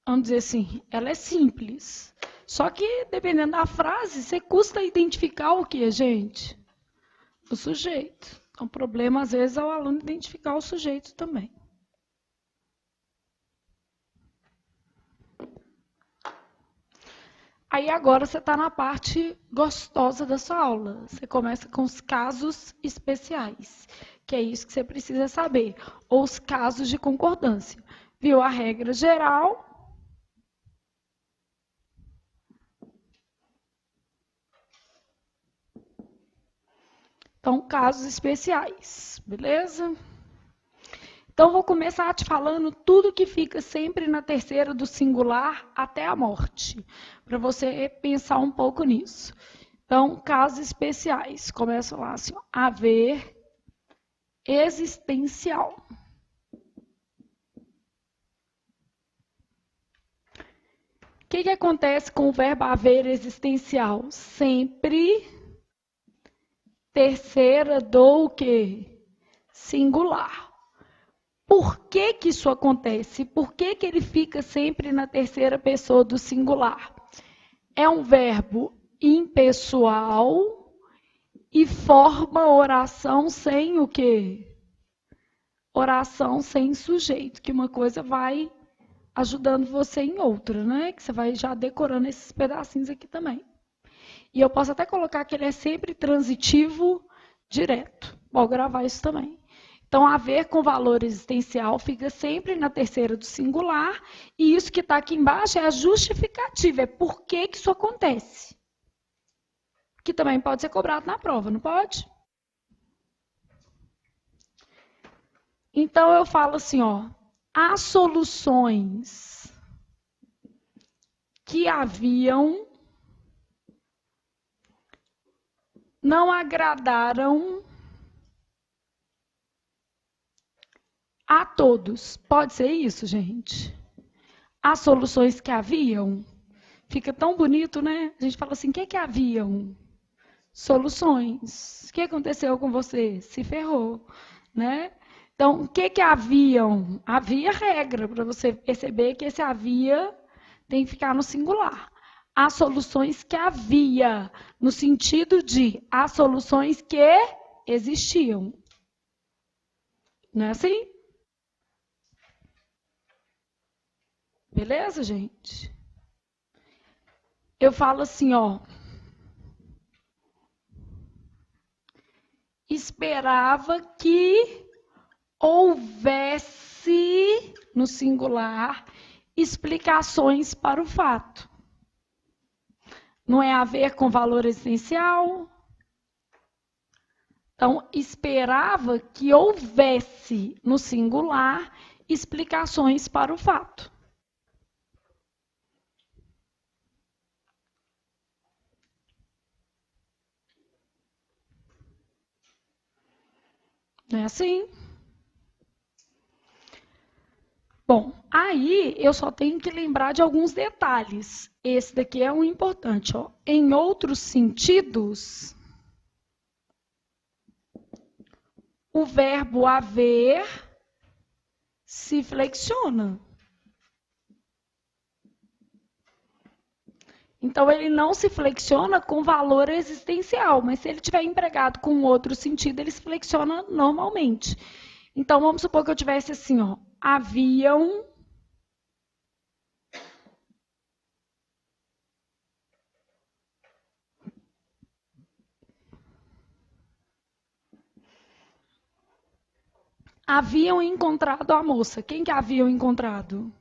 vamos dizer assim, ela é simples. Só que, dependendo da frase, você custa identificar o que, gente? O sujeito. Então, o problema, às vezes, é o aluno identificar o sujeito também. Aí, agora, você está na parte gostosa da sua aula. Você começa com os casos especiais, que é isso que você precisa saber. Ou os casos de concordância. Viu a regra geral? Então, casos especiais, beleza? Então, vou começar te falando tudo que fica sempre na terceira do singular até a morte, para você pensar um pouco nisso. Então, casos especiais. Começa lá assim, ó, haver existencial. O que acontece com o verbo haver existencial? Sempre terceira do quê? Singular. Por que isso acontece? Por que ele fica sempre na terceira pessoa do singular? É um verbo impessoal e forma oração sem o quê? Oração sem sujeito, que uma coisa vai ajudando você em outra, né? Que você vai já decorando esses pedacinhos aqui também. E eu posso até colocar que ele é sempre transitivo direto. Vou gravar isso também. Então, haver com valor existencial fica sempre na terceira do singular, e isso que está aqui embaixo é a justificativa, é por que isso acontece. Que também pode ser cobrado na prova, não pode? Então, eu falo assim, ó, as soluções que haviam não agradaram a todos. Pode ser isso, gente? As soluções que haviam. Fica tão bonito, né? A gente fala assim, o que haviam? Soluções. O que aconteceu com você? Se ferrou, né? Então, o que haviam? Havia regra, para você perceber que esse havia tem que ficar no singular. As soluções que havia, no sentido de as soluções que existiam. Não é assim? Beleza, gente? Eu falo assim, ó. Esperava que houvesse, no singular, explicações para o fato. Não é haver com valor existencial? Então, esperava que houvesse, no singular, explicações para o fato. Não é assim? Bom, aí eu só tenho que lembrar de alguns detalhes. Esse daqui é um importante. Ó. Em outros sentidos, o verbo haver se flexiona. Então, ele não se flexiona com valor existencial, mas se ele tiver empregado com outro sentido, ele se flexiona normalmente. Então, vamos supor que eu tivesse assim, ó, haviam encontrado a moça. Quem que haviam encontrado?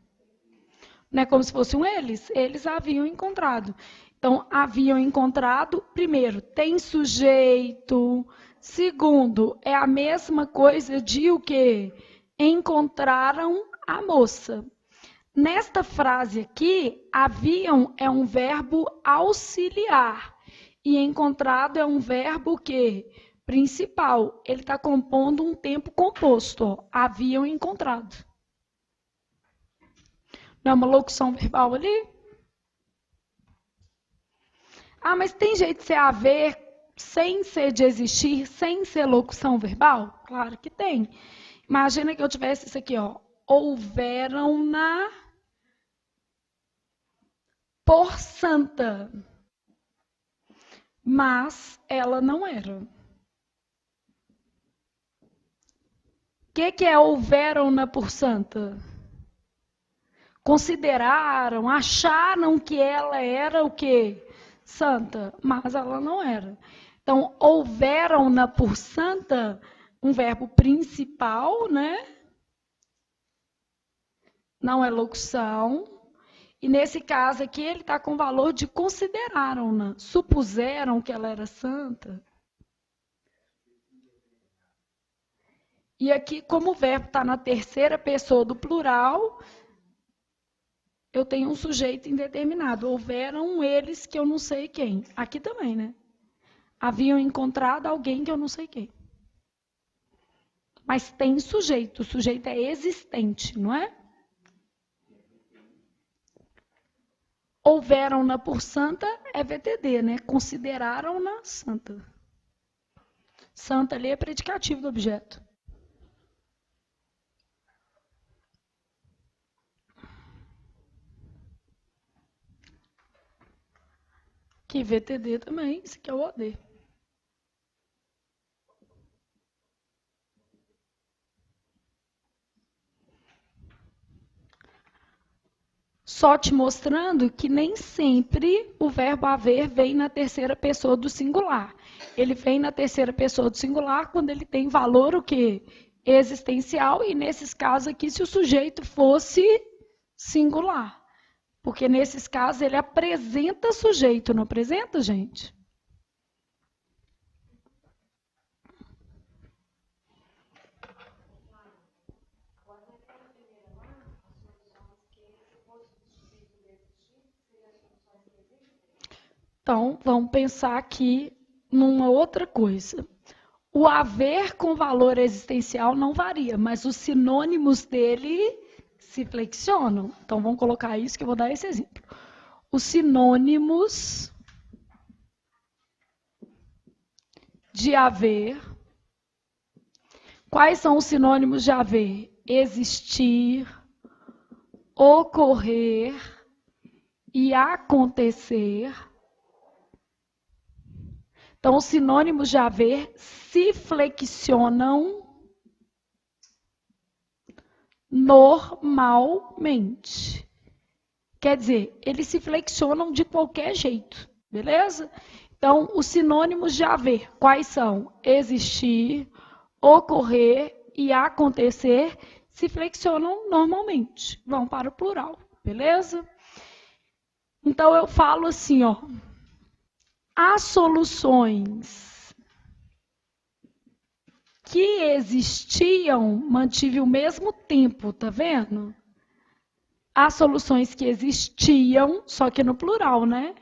Não é como se fosse um eles. Eles haviam encontrado. Então, haviam encontrado, primeiro, tem sujeito. Segundo, é a mesma coisa de o quê? Encontraram a moça. Nesta frase aqui, haviam é um verbo auxiliar. E encontrado é um verbo que principal. Ele está compondo um tempo composto. Ó. Haviam encontrado. Não é uma locução verbal ali? Ah, mas tem jeito de ser haver sem ser de existir, sem ser locução verbal? Claro que tem. Imagina que eu tivesse isso aqui, ó. Houveram-na por santa, mas ela não era. O que é houveram-na por santa? Consideraram, acharam que ela era o quê? Santa, mas ela não era. Então, houveram-na por santa, um verbo principal, né? Não é locução. E nesse caso aqui, ele está com o valor de consideraram-na, supuseram que ela era santa. E aqui, como o verbo está na terceira pessoa do plural, eu tenho um sujeito indeterminado. Houveram eles que eu não sei quem. Aqui também, né? Haviam encontrado alguém que eu não sei quem. Mas tem sujeito. O sujeito é existente, não é? Houveram-na por santa é VTD, né? Consideraram-na santa. Santa ali é predicativo do objeto. Que VTD também, isso aqui é o OD. Só te mostrando que nem sempre o verbo haver vem na terceira pessoa do singular. Ele vem na terceira pessoa do singular quando ele tem valor o quê? Existencial, e nesses casos aqui, se o sujeito fosse singular. Porque nesses casos ele apresenta sujeito, não apresenta, gente? Então, vamos pensar aqui numa outra coisa. O haver com valor existencial não varia, mas os sinônimos dele se flexionam. Então, vamos colocar isso que eu vou dar esse exemplo. Os sinônimos de haver. Quais são os sinônimos de haver? Existir, ocorrer e acontecer. Então, os sinônimos de haver se flexionam normalmente. Quer dizer, eles se flexionam de qualquer jeito, beleza? Então, os sinônimos de haver, quais são? Existir, ocorrer e acontecer, se flexionam normalmente, vão para o plural, beleza? Então, eu falo assim, ó. As soluções que existiam mantive o mesmo tempo, tá vendo? As soluções que existiam, só que no plural, né?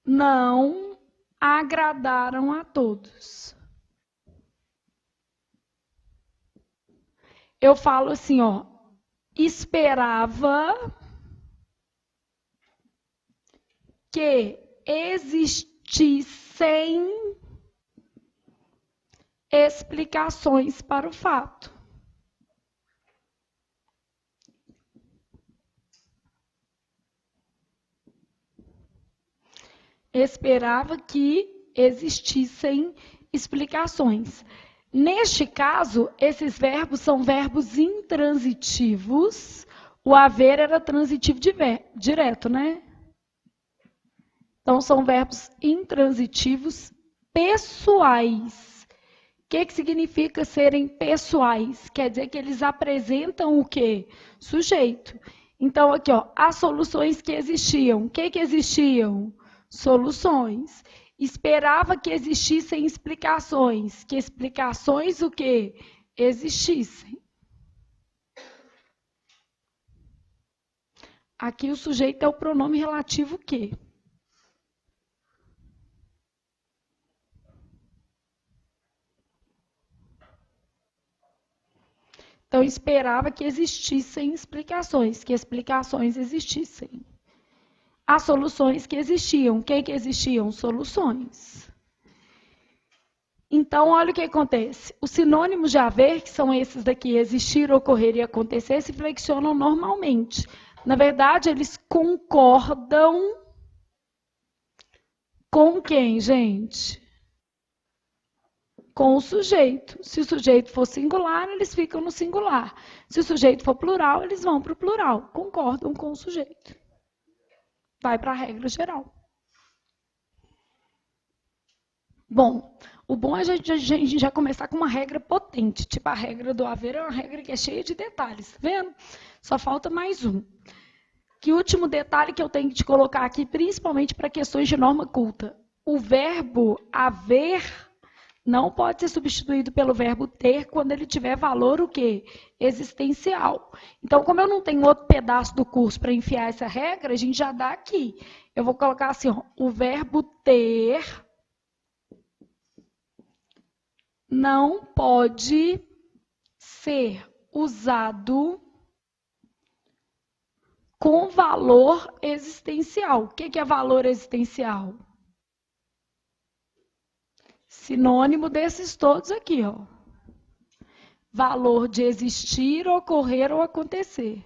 Não agradaram a todos. Eu falo assim, ó, esperava que existissem explicações para o fato. esperava que existissem explicações. Neste caso, esses verbos são verbos intransitivos. O haver era transitivo direto, né? Então, são verbos intransitivos pessoais. O que significa serem pessoais? Quer dizer que eles apresentam o quê? Sujeito. Então, aqui, ó, as soluções que existiam. O que existiam? Soluções. Esperava que existissem explicações. Que explicações o quê? Existissem. Aqui o sujeito é o pronome relativo que. Então, esperava que existissem explicações, que explicações existissem. As soluções que existiam. O que existiam? Soluções. Então, olha o que acontece. Os sinônimos de haver, que são esses daqui, existir, ocorrer e acontecer, se flexionam normalmente. Na verdade, eles concordam com quem, gente? Com o sujeito. Se o sujeito for singular, eles ficam no singular. Se o sujeito for plural, eles vão para o plural. Concordam com o sujeito. Vai para a regra geral. Bom, o bom é a gente já começar com uma regra potente. Tipo, a regra do haver é uma regra que é cheia de detalhes. Tá vendo? Só falta mais um. Que último detalhe que eu tenho que te colocar aqui, principalmente para questões de norma culta. O verbo haver não pode ser substituído pelo verbo ter quando ele tiver valor o quê? Existencial. Então, como eu não tenho outro pedaço do curso para enfiar essa regra, a gente já dá aqui. Eu vou colocar assim, ó, o verbo ter não pode ser usado com valor existencial. O que é valor existencial? Sinônimo desses todos aqui, ó. Valor de existir, ocorrer ou acontecer.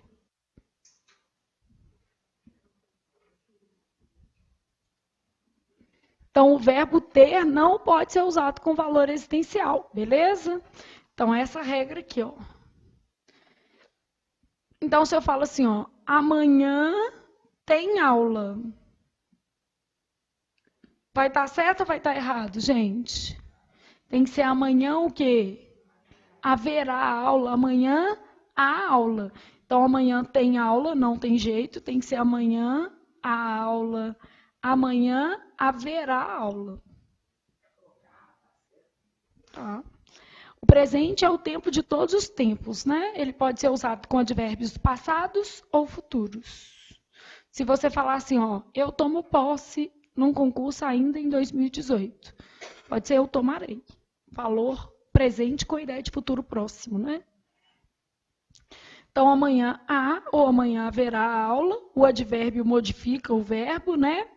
Então, o verbo ter não pode ser usado com valor existencial, beleza? Então, essa regra aqui, ó. Então, se eu falo assim, ó, amanhã tem aula. Vai estar certo ou vai estar errado, gente? Tem que ser amanhã o quê? Haverá aula. Amanhã há aula. Então, amanhã tem aula, não tem jeito. Tem que ser amanhã há aula. Amanhã haverá aula. Tá? O presente é o tempo de todos os tempos, né? Ele pode ser usado com advérbios passados ou futuros. Se você falar assim, ó, eu tomo posse num concurso ainda em 2018. Pode ser eu tomarei. Valor presente com ideia de futuro próximo, né? Então, amanhã há ou amanhã haverá aula. O advérbio modifica o verbo, né?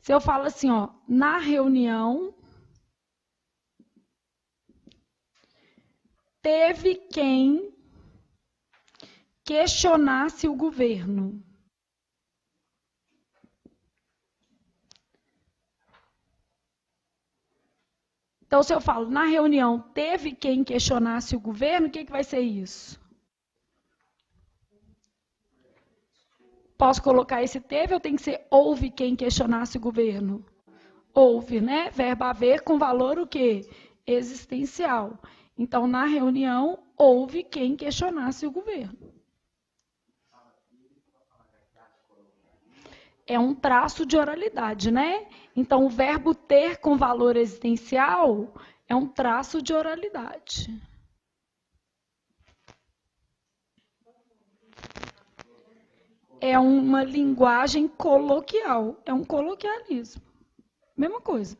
Se eu falo assim, ó, na reunião teve quem questionasse o governo. Então, se eu falo, na reunião teve quem questionasse o governo, o que vai ser isso? Posso colocar esse teve ou tem que ser houve quem questionasse o governo? Houve, né? Verbo haver com valor o quê? Existencial. Então, na reunião, houve quem questionasse o governo. É um traço de oralidade, né? Então, o verbo ter com valor existencial é um traço de oralidade. É uma linguagem coloquial, é um coloquialismo. Mesma coisa.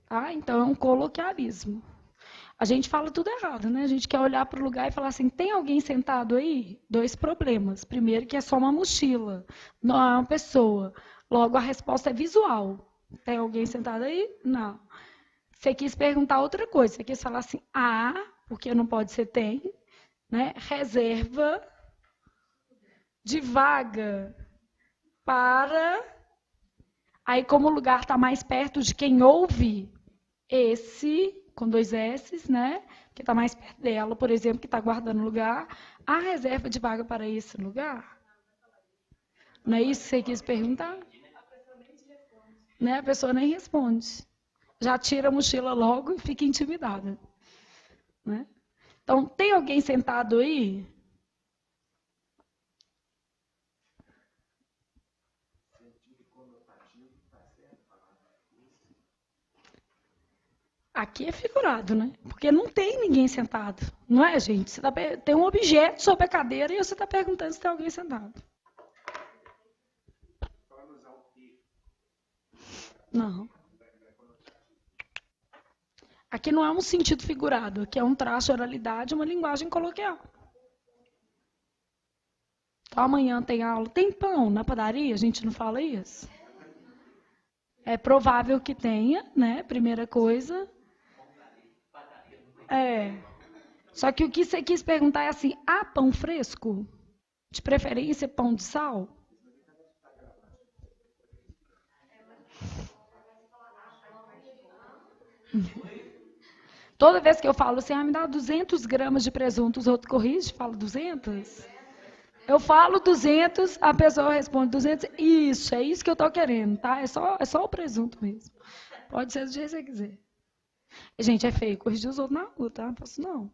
Tá? Então, é um coloquialismo. A gente fala tudo errado, né? A gente quer olhar para o lugar e falar assim, tem alguém sentado aí? Dois problemas. Primeiro, que é só uma mochila, não é uma pessoa. Logo, a resposta é visual. Tem alguém sentado aí? Não. Você quis perguntar outra coisa. Você quis falar assim, porque não pode ser tem, né? Reserva de vaga para Aí, como o lugar está mais perto de quem ouve, esse, com 2 S's, né? Que está mais perto dela, por exemplo, que está guardando lugar, há reserva de vaga para esse lugar? Não é isso que você quis perguntar? Né? A pessoa nem responde. Já tira a mochila logo e fica intimidada. Né? Então, tem alguém sentado aí? Aqui é figurado, né? Porque não tem ninguém sentado. Não é, gente? Você tem um objeto sobre a cadeira e você está perguntando se tem alguém sentado. Não. Aqui não é um sentido figurado. Aqui é um traço de oralidade, uma linguagem coloquial. Então, amanhã tem aula. Tem pão na padaria? A gente não fala isso? É provável que tenha, né? Primeira coisa. É. Só que o que você quis perguntar é assim: há pão fresco? De preferência, pão de sal? Toda vez que eu falo assim, me dá 200 gramas de presunto, os outros corrigem, fala 200? Eu falo 200, a pessoa responde 200. Isso, é isso que eu estou querendo, tá? É só o presunto mesmo. Pode ser do jeito que você quiser. Gente, é feio corrigir os outros na rua, tá? Não faço não.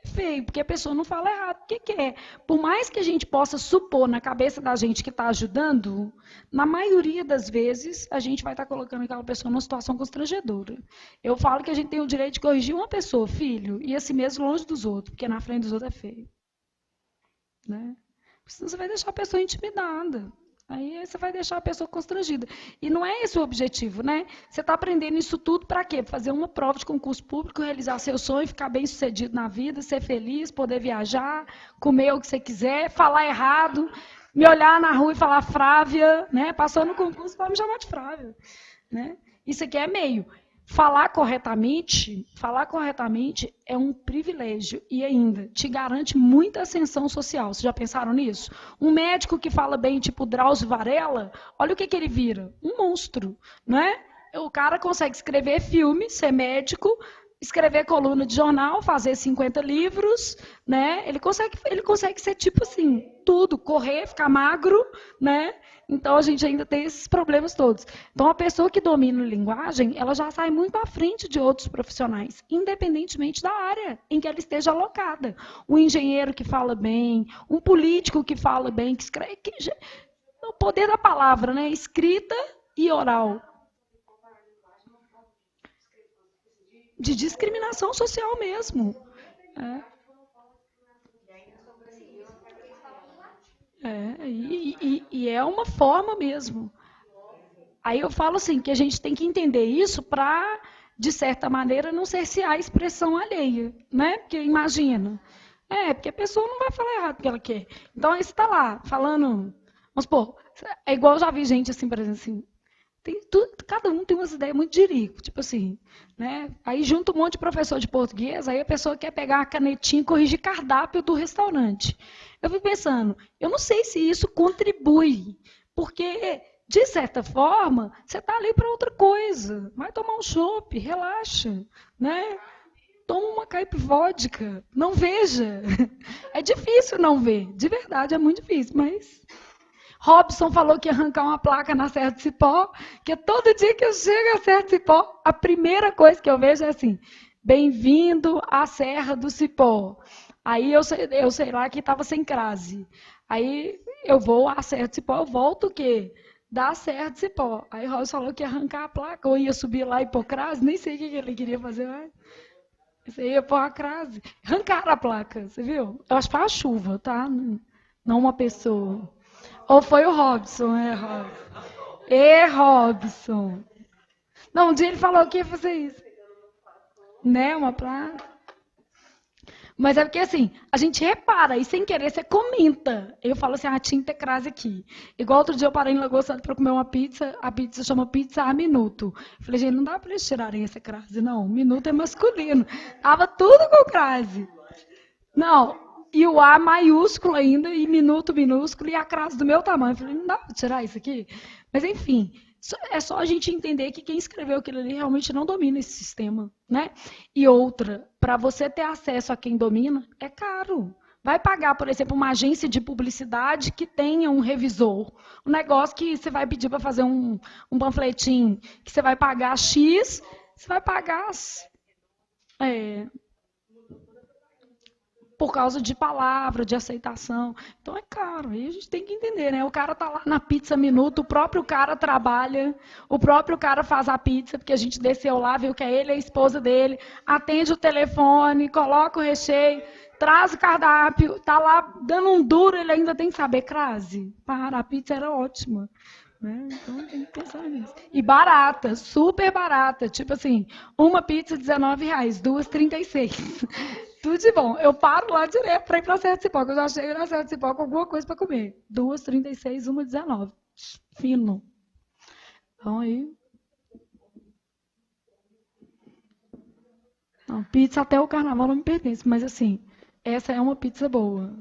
É feio, porque a pessoa não fala errado. O que, que é? Por mais que a gente possa supor na cabeça da gente que está ajudando, na maioria das vezes a gente vai estar colocando aquela pessoa numa situação constrangedora. Eu falo que a gente tem o direito de corrigir uma pessoa, filho, e assim mesmo longe dos outros, porque na frente dos outros é feio. Né? Senão você vai deixar a pessoa intimidada. Aí você vai deixar a pessoa constrangida. E não é esse o objetivo, né? Você está aprendendo isso tudo para quê? Fazer uma prova de concurso público, realizar seu sonho, ficar bem sucedido na vida, ser feliz, poder viajar, comer o que você quiser, falar errado, me olhar na rua e falar Frávia, né? Passou no concurso, vai me chamar de Frávia. Né? Isso aqui é meio. Falar corretamente é um privilégio e ainda te garante muita ascensão social. Vocês já pensaram nisso? Um médico que fala bem, tipo Drauzio Varela, olha o que ele vira, um monstro, não é? O cara consegue escrever filme, ser médico, escrever coluna de jornal, fazer 50 livros, né? Ele consegue ser tipo assim, tudo, correr, ficar magro, né? Então a gente ainda tem esses problemas todos. Então a pessoa que domina a linguagem, ela já sai muito à frente de outros profissionais, independentemente da área em que ela esteja alocada. Um engenheiro que fala bem, um político que fala bem, que escreve, o poder da palavra, né? Escrita e oral. De discriminação social mesmo. E é uma forma mesmo. Aí eu falo assim, que a gente tem que entender isso para, de certa maneira, não cercear a expressão alheia, né? Porque imagina, porque a pessoa não vai falar errado o que ela quer. Então aí você está lá, falando, vamos supor, é igual eu já vi gente assim, por exemplo, assim, cada um tem umas ideias muito dirico, tipo assim, né? Aí junta um monte de professor de português, aí a pessoa quer pegar a canetinha e corrigir cardápio do restaurante. Eu fico pensando, eu não sei se isso contribui, porque, de certa forma, você está ali para outra coisa. Vai tomar um chopp, relaxa, né? Toma uma caipivódica, não veja. É difícil não ver, de verdade, é muito difícil, mas... Robson falou que ia arrancar uma placa na Serra do Cipó, que todo dia que eu chego à Serra do Cipó, a primeira coisa que eu vejo é assim, bem-vindo à Serra do Cipó. Aí eu sei lá que estava sem crase. Aí eu vou à Serra do Cipó, eu volto o quê? Da Serra do Cipó. Aí Robson falou que ia arrancar a placa, ou ia subir lá e pôr crase, nem sei o que ele queria fazer mais. Você ia pôr a crase. Arrancaram a placa, você viu? Eu acho que foi a chuva, tá? Não uma pessoa. Ou foi o Robson, Robson. Robson. Não, um dia ele falou que ia fazer isso. Né, uma placa. Mas é porque assim, a gente repara e sem querer você comenta. Eu falo assim, tinha que ter crase aqui. Igual outro dia eu parei em Lagoa Santa para comer uma pizza, a pizza chama pizza a minuto. Eu falei, gente, não dá para eles tirarem essa crase, não. Minuto é masculino. Tava tudo com crase. Não, e o A maiúsculo ainda, e minuto minúsculo, e a crase do meu tamanho. Eu falei, não dá para tirar isso aqui? Mas, enfim, É só a gente entender que quem escreveu aquilo ali realmente não domina esse sistema, né? E outra, para você ter acesso a quem domina, é caro. Vai pagar, por exemplo, uma agência de publicidade que tenha um revisor. Um negócio que você vai pedir para fazer um panfletinho, que você vai pagar X, você vai pagar por causa de palavra, de aceitação. Então é caro. Aí a gente tem que entender, né? O cara está lá na Pizza Minuto, o próprio cara trabalha, o próprio cara faz a pizza, porque a gente desceu lá, viu que é ele e a esposa dele, atende o telefone, coloca o recheio, traz o cardápio, tá lá dando um duro, ele ainda tem que saber crase. Para, a pizza era ótima. Né? Então tem que pensar nisso. E barata, super barata. Tipo assim, uma pizza R$19, duas R$36. Tudo de bom. Eu paro lá direto para ir para a Serra do Cipó, que eu já chego na Serra do Cipó com alguma coisa para comer. Duas R$36, uma R$19. Fino. Então aí. Não, pizza até o carnaval não me pertence, mas assim, essa é uma pizza boa.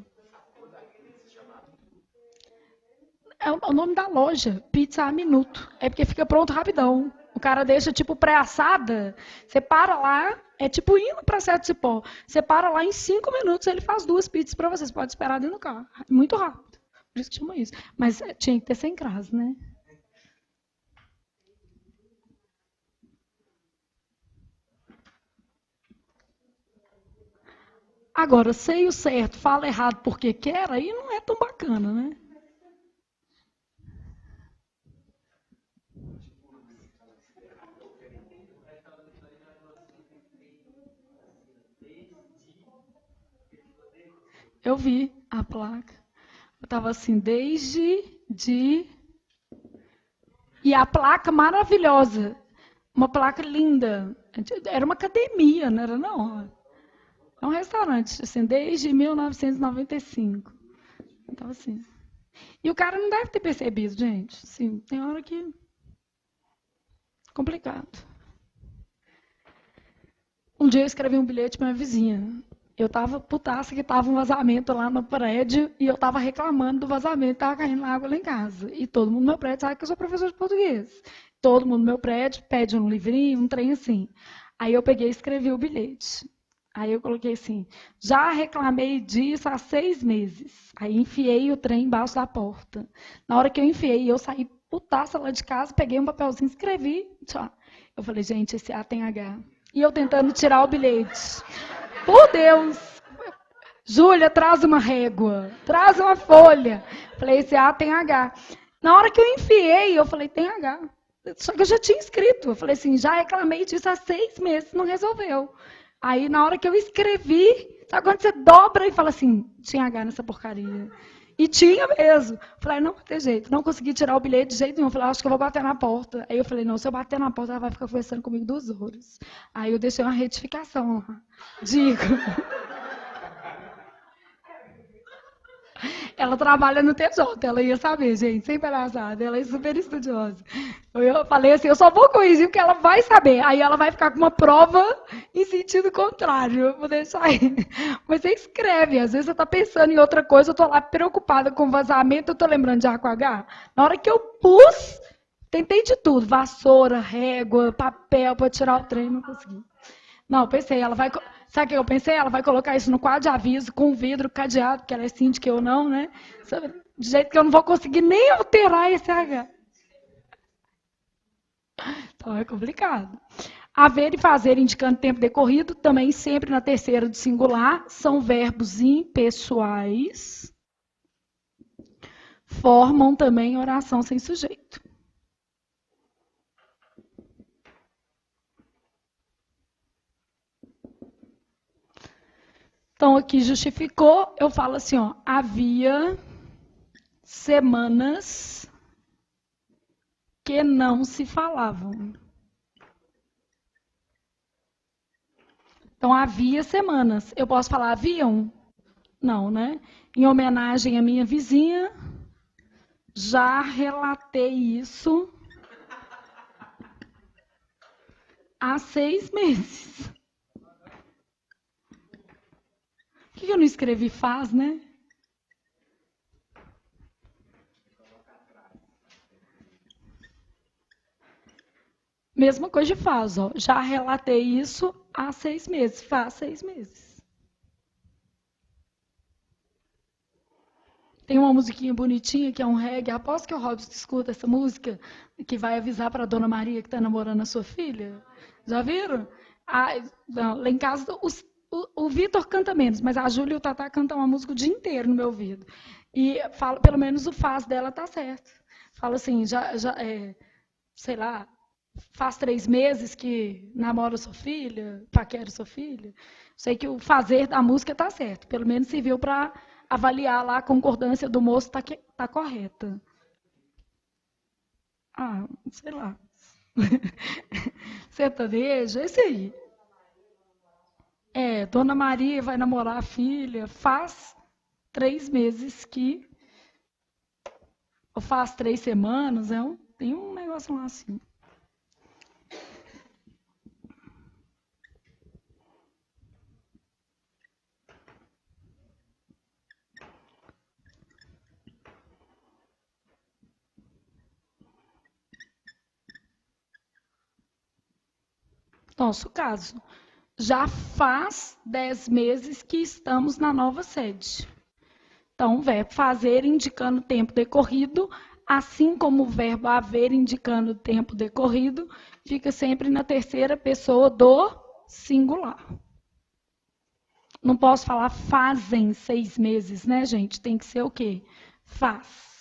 É o nome da loja, Pizza a Minuto. É porque fica pronto rapidão. O cara deixa tipo pré-assada, você para lá, é tipo indo para Sete Cipó. Você para lá em 5 minutos, ele faz duas pizzas para você. Você pode esperar dentro do carro. Muito rápido. Por isso que chama isso. Mas tinha que ter sem crase, né? Agora, sei o certo, fala errado porque quer, aí não é tão bacana, né? Eu vi a placa. Eu estava assim, de. E a placa maravilhosa. Uma placa linda. Era uma academia, não era não. É um restaurante, assim, desde 1995. Então, assim. E o cara não deve ter percebido, gente. Sim, tem hora que. Complicado. Um dia eu escrevi um bilhete para minha vizinha. Eu tava putaça que tava um vazamento lá no prédio e eu tava reclamando do vazamento, tava caindo água lá em casa. E todo mundo no meu prédio sabe que eu sou professor de português. Todo mundo no meu prédio pede um livrinho, um trem assim. Aí eu peguei e escrevi o bilhete. Aí eu coloquei assim, já reclamei disso há 6 meses. Aí enfiei o trem embaixo da porta. Na hora que eu enfiei, eu saí putaça lá de casa, peguei um papelzinho, escrevi. Tchau. Eu falei, gente, esse A tem H. E eu tentando tirar o bilhete. Por Deus! Júlia, traz uma régua, traz uma folha. Falei, esse A tem H. Na hora que eu enfiei, eu falei, tem H. Só que eu já tinha escrito. Eu falei assim, já reclamei disso há 6 meses, não resolveu. Aí, na hora que eu escrevi, sabe quando você dobra e fala assim, tinha H nessa porcaria. E tinha mesmo. Falei, não vai ter jeito. Não consegui tirar o bilhete de jeito nenhum. Falei, acho que eu vou bater na porta. Aí eu falei, não, se eu bater na porta, ela vai ficar conversando comigo 2 horas. Aí eu deixei uma retificação lá. Digo. Ela trabalha no TJ, ela ia saber, gente, sem palhaçada, ela é super estudiosa. Eu falei assim, eu só vou corrigir porque ela vai saber. Aí ela vai ficar com uma prova em sentido contrário. Eu vou deixar aí. Mas você escreve, às vezes você está pensando em outra coisa, eu estou lá preocupada com vazamento, eu estou lembrando de A com H. Na hora que eu pus, tentei de tudo, vassoura, régua, papel para tirar o trem, não consegui. Não, pensei, ela vai. Sabe o que eu pensei? Ela vai colocar isso no quadro de aviso com vidro cadeado, porque ela é síndica ou não, né? De jeito que eu não vou conseguir nem alterar esse H. Então é complicado. Haver e fazer indicando tempo decorrido, também sempre na terceira do singular, são verbos impessoais, formam também oração sem sujeito. Então, aqui justificou, eu falo assim, ó, havia semanas que não se falavam. Então, havia semanas. Eu posso falar haviam? Não, né? Em homenagem à minha vizinha, já relatei isso há 6 meses. Por que eu não escrevi faz, né? Mesma coisa de faz, ó. Já relatei isso há 6 meses. Faz 6 meses. Tem uma musiquinha bonitinha que é um reggae. Após que o Robson escuta essa música, que vai avisar para a Dona Maria que está namorando a sua filha. Já viram? Ah, não, lá em casa o Vitor canta menos, mas a Júlia e o Tatá cantam uma música o dia inteiro no meu ouvido. E fala, pelo menos o faz dela tá certo. Fala assim, sei lá, faz 3 meses que namora sua filha, paquera sua filha. Sei que o fazer da música tá certo. Pelo menos serviu para avaliar lá a concordância do moço tá correta. Ah, sei lá. Sertanejo, esse aí. É, Dona Maria vai namorar a filha. Faz 3 meses que. Ou faz 3 semanas, tem um negócio lá assim. Nosso caso. Já faz 10 meses que estamos na nova sede. Então, o verbo fazer indicando tempo decorrido, assim como o verbo haver indicando tempo decorrido, fica sempre na terceira pessoa do singular. Não posso falar fazem 6 meses, né, gente? Tem que ser o quê? Faz.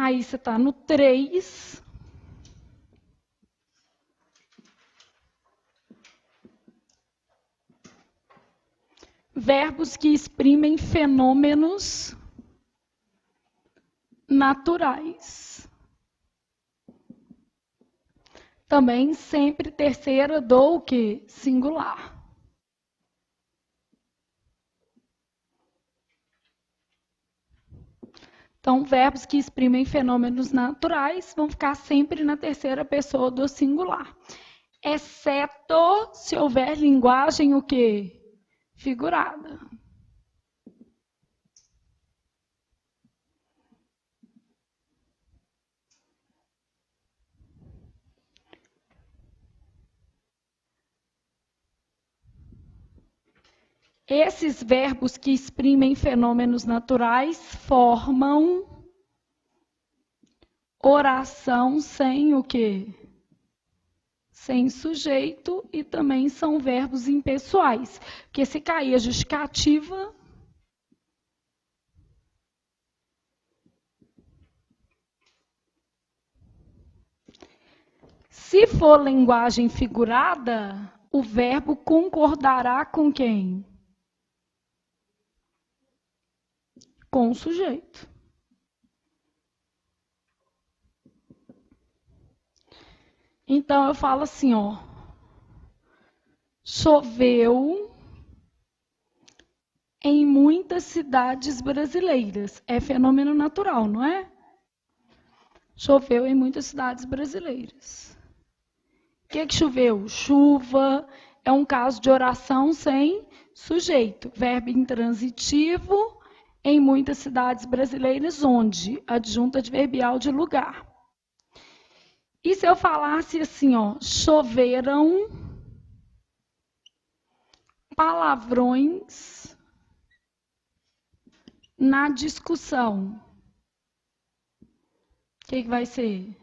Aí você está no 3. Verbos que exprimem fenômenos naturais. Também sempre terceira do o quê? Singular. Então, verbos que exprimem fenômenos naturais vão ficar sempre na terceira pessoa do singular. Exceto se houver linguagem o quê? Figurada. Esses verbos que exprimem fenômenos naturais formam oração sem o quê? Sem sujeito e também são verbos impessoais. Porque se cair a justificativa, se for linguagem figurada, o verbo concordará com quem? Com o sujeito. Então eu falo assim, ó. Choveu em muitas cidades brasileiras. É fenômeno natural, não é? Choveu em muitas cidades brasileiras. O que choveu? Chuva. É um caso de oração sem sujeito. Verbo intransitivo em muitas cidades brasileiras, onde? Adjunto adverbial de lugar. E se eu falasse assim, ó, choveram palavrões na discussão. O que vai ser?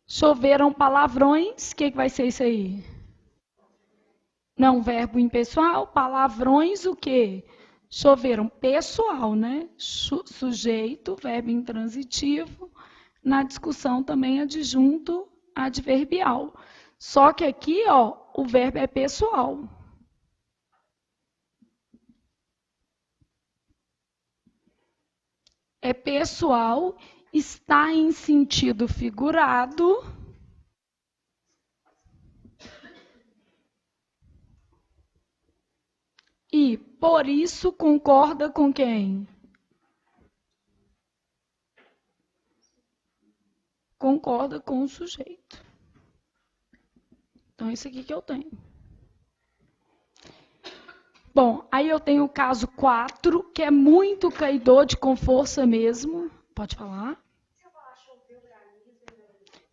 Choveram palavrões, o que vai ser isso aí? Não, verbo impessoal, palavrões, o quê? Choveram pessoal, né? Sujeito, verbo intransitivo. Na discussão também adjunto adverbial. Só que aqui, ó, o verbo é pessoal. É pessoal, está em sentido figurado. E, por isso, concorda com quem? Concorda com o sujeito. Então, isso aqui que eu tenho. Bom, aí eu tenho o caso 4, que é muito caidor com força mesmo. Pode falar?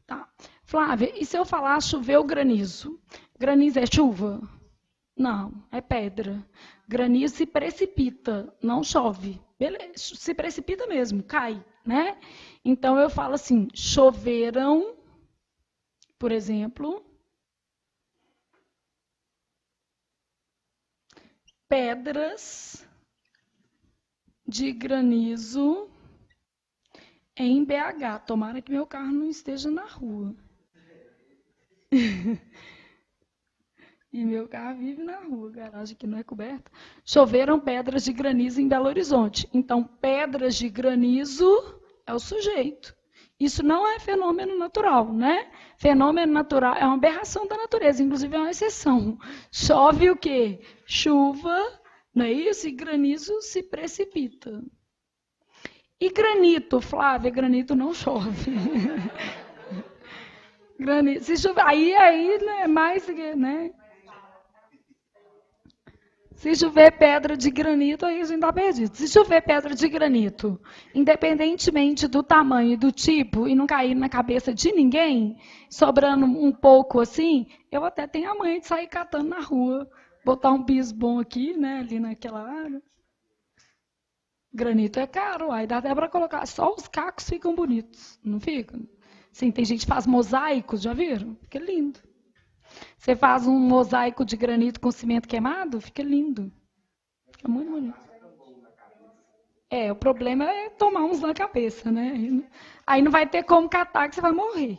Tá. Flávia, e se eu falar choveu granizo? Granizo é chuva? Não, é pedra. Granizo se precipita, não chove. Beleza, se precipita mesmo, cai, né? Então eu falo assim, choveram, por exemplo, pedras de granizo em BH. Tomara que meu carro não esteja na rua. E meu carro vive na rua, garagem que não é coberta. Choveram pedras de granizo em Belo Horizonte. Então, pedras de granizo é o sujeito. Isso não é fenômeno natural, né? Fenômeno natural é uma aberração da natureza, inclusive é uma exceção. Chove o quê? Chuva, não é isso? E granizo se precipita. E granito, Flávia, granito não chove. Granito, se chover, aí né, mais, né? Se chover pedra de granito, aí a gente está perdido. Se chover pedra de granito, independentemente do tamanho e do tipo, e não cair na cabeça de ninguém, sobrando um pouco assim, eu até tenho a manha de sair catando na rua, botar um piso bom aqui, né, ali naquela área. Granito é caro, aí dá até para colocar. Só os cacos ficam bonitos, não ficam? Sim, tem gente que faz mosaicos, já viram? Fica lindo. Você faz um mosaico de granito com cimento queimado, fica lindo. Fica muito bonito. O problema é tomar uns na cabeça, né? Aí não vai ter como catar que você vai morrer.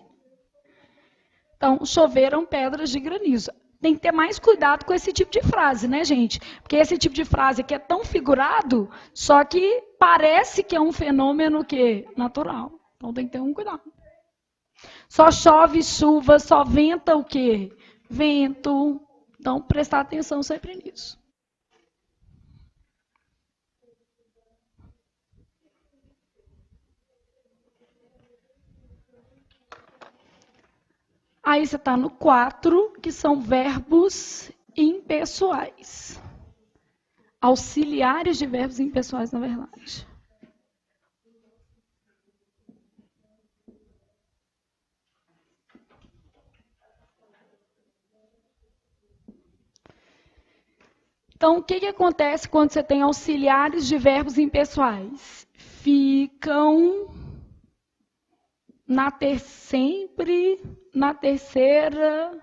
Então, choveram pedras de granizo. Tem que ter mais cuidado com esse tipo de frase, né, gente? Porque esse tipo de frase aqui é tão figurado, só que parece que é um fenômeno que natural. Então tem que ter um cuidado. Só chove chuva, só venta o quê? Vento. Então, prestar atenção sempre nisso. Aí você está no 4, que são verbos impessoais. Auxiliares de verbos impessoais, na verdade. Então, o que acontece quando você tem auxiliares de verbos impessoais? Ficam sempre na terceira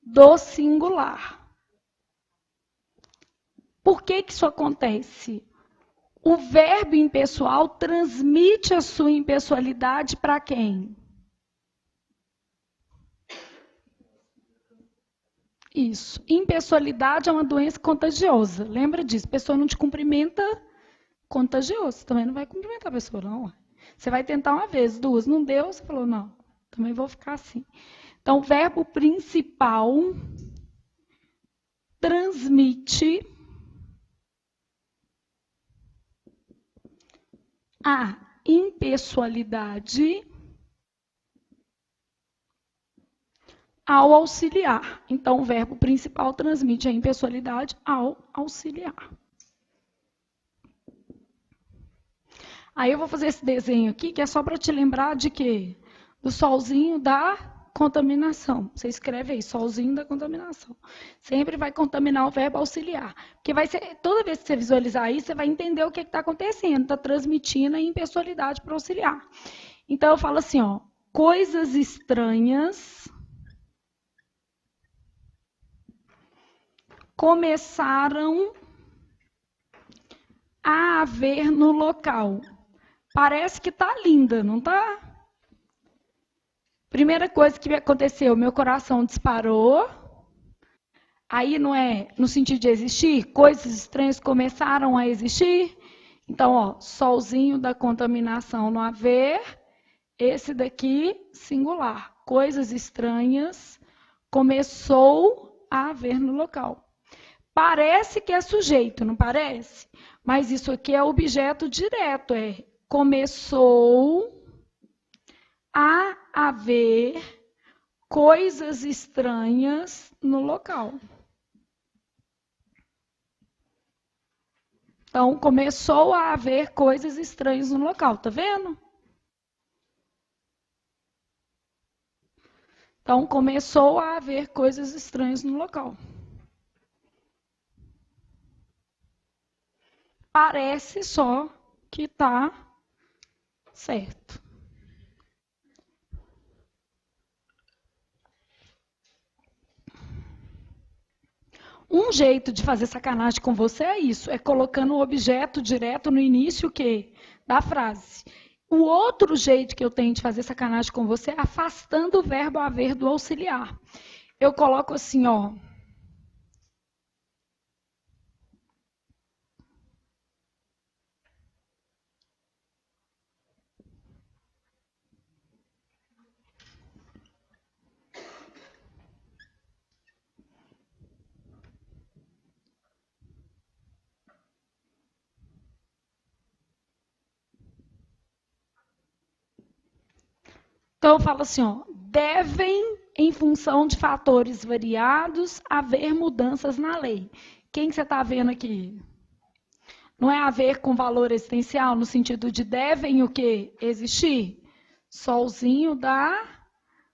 do singular. Por que isso acontece? O verbo impessoal transmite a sua impessoalidade para quem? Isso. Impessoalidade é uma doença contagiosa. Lembra disso? A pessoa não te cumprimenta, contagioso. Você também não vai cumprimentar a pessoa, não. Você vai tentar uma vez, duas. Não deu, você falou, não, também vou ficar assim. Então, o verbo principal transmite a impessoalidade ao auxiliar. Então, o verbo principal transmite a impessoalidade ao auxiliar. Aí eu vou fazer esse desenho aqui, que é só para te lembrar de quê? Do solzinho da contaminação. Você escreve aí, solzinho da contaminação. Sempre vai contaminar o verbo auxiliar. Porque vai ser, toda vez que você visualizar isso, você vai entender o que está acontecendo. Está transmitindo a impessoalidade para o auxiliar. Então, eu falo assim, ó, coisas estranhas começaram a haver no local. Parece que está linda, não está? Primeira coisa que aconteceu, meu coração disparou. Aí não é no sentido de existir, coisas estranhas começaram a existir. Então, ó, solzinho da contaminação no haver, esse daqui singular. Coisas estranhas começou a haver no local. Parece que é sujeito, não parece? Mas isso aqui é objeto direto, começou a haver coisas estranhas no local. Então, começou a haver coisas estranhas no local, tá vendo? Então, começou a haver coisas estranhas no local. Parece só que está certo. Um jeito de fazer sacanagem com você é isso, é colocando o objeto direto no início da frase. O outro jeito que eu tenho de fazer sacanagem com você é afastando o verbo haver do auxiliar. Eu coloco assim, ó. Então eu falo assim, ó, devem, em função de fatores variados, haver mudanças na lei. Quem que você está vendo aqui? Não é haver com valor existencial, no sentido de devem o quê? Existir? Solzinho da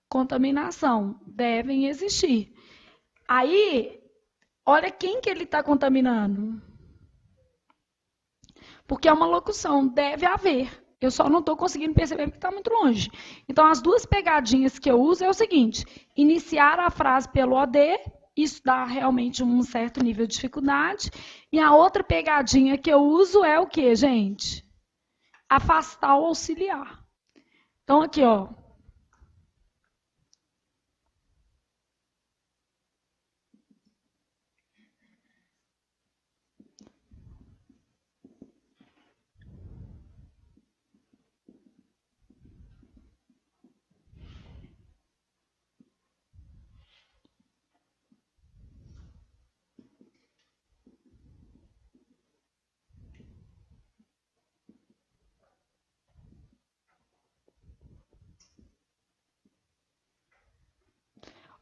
contaminação. Devem existir. Aí, olha quem que ele está contaminando. Porque é uma locução, deve haver. Eu só não estou conseguindo perceber porque está muito longe. Então, as duas pegadinhas que eu uso é o seguinte: iniciar a frase pelo OD, isso dá realmente um certo nível de dificuldade. E a outra pegadinha que eu uso é o quê, gente? Afastar o auxiliar. Então, aqui, ó.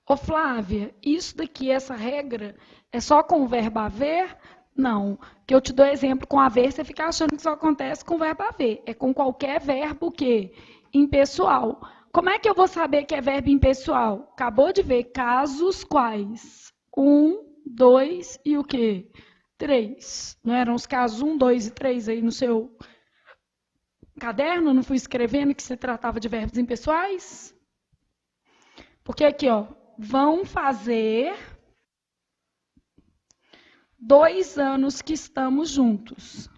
Ô Flávia, isso daqui, essa regra, é só com o verbo haver? Não. Que eu te dou exemplo com haver, você fica achando que só acontece com o verbo haver. É com qualquer verbo que impessoal. Como é que eu vou saber que é verbo impessoal? Acabou de ver casos quais? Um, dois e o quê? Três. Não eram os casos um, dois e três aí no seu caderno? Não fui escrevendo que se tratava de verbos impessoais? Porque aqui, ó, vão fazer 2 anos que estamos juntos.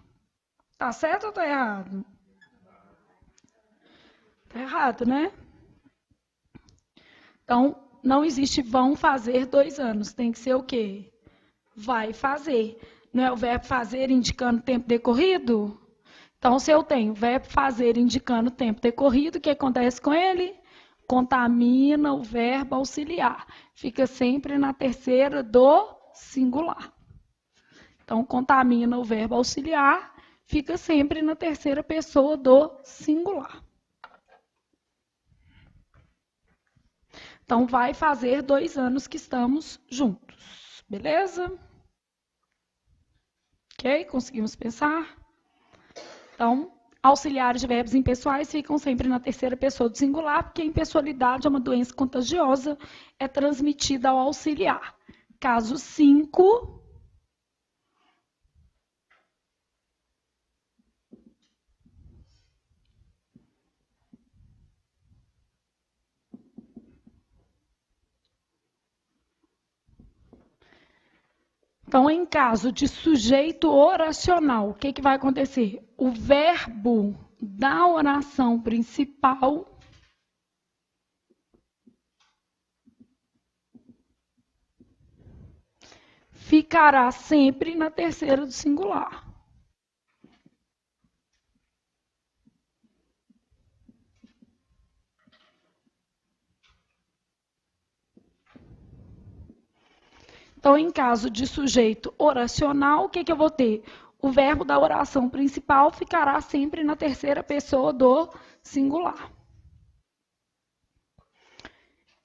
Tá certo ou tá errado? Tá errado, né? Então, não existe vão fazer 2 anos. Tem que ser o quê? Vai fazer. Não é o verbo fazer indicando tempo decorrido? Então, se eu tenho o verbo fazer indicando tempo decorrido, o que acontece com ele? Contamina o verbo auxiliar. Fica sempre na terceira do singular. Então, contamina o verbo auxiliar, fica sempre na terceira pessoa do singular. Então, vai fazer 2 anos que estamos juntos. Beleza? Ok? Conseguimos pensar? Então, auxiliares de verbos impessoais ficam sempre na terceira pessoa do singular, porque a impessoalidade é uma doença contagiosa, é transmitida ao auxiliar. Caso 5. Então, em caso de sujeito oracional, o que vai acontecer? O verbo da oração principal ficará sempre na terceira do singular. Então, em caso de sujeito oracional, o que eu vou ter? O verbo da oração principal ficará sempre na terceira pessoa do singular.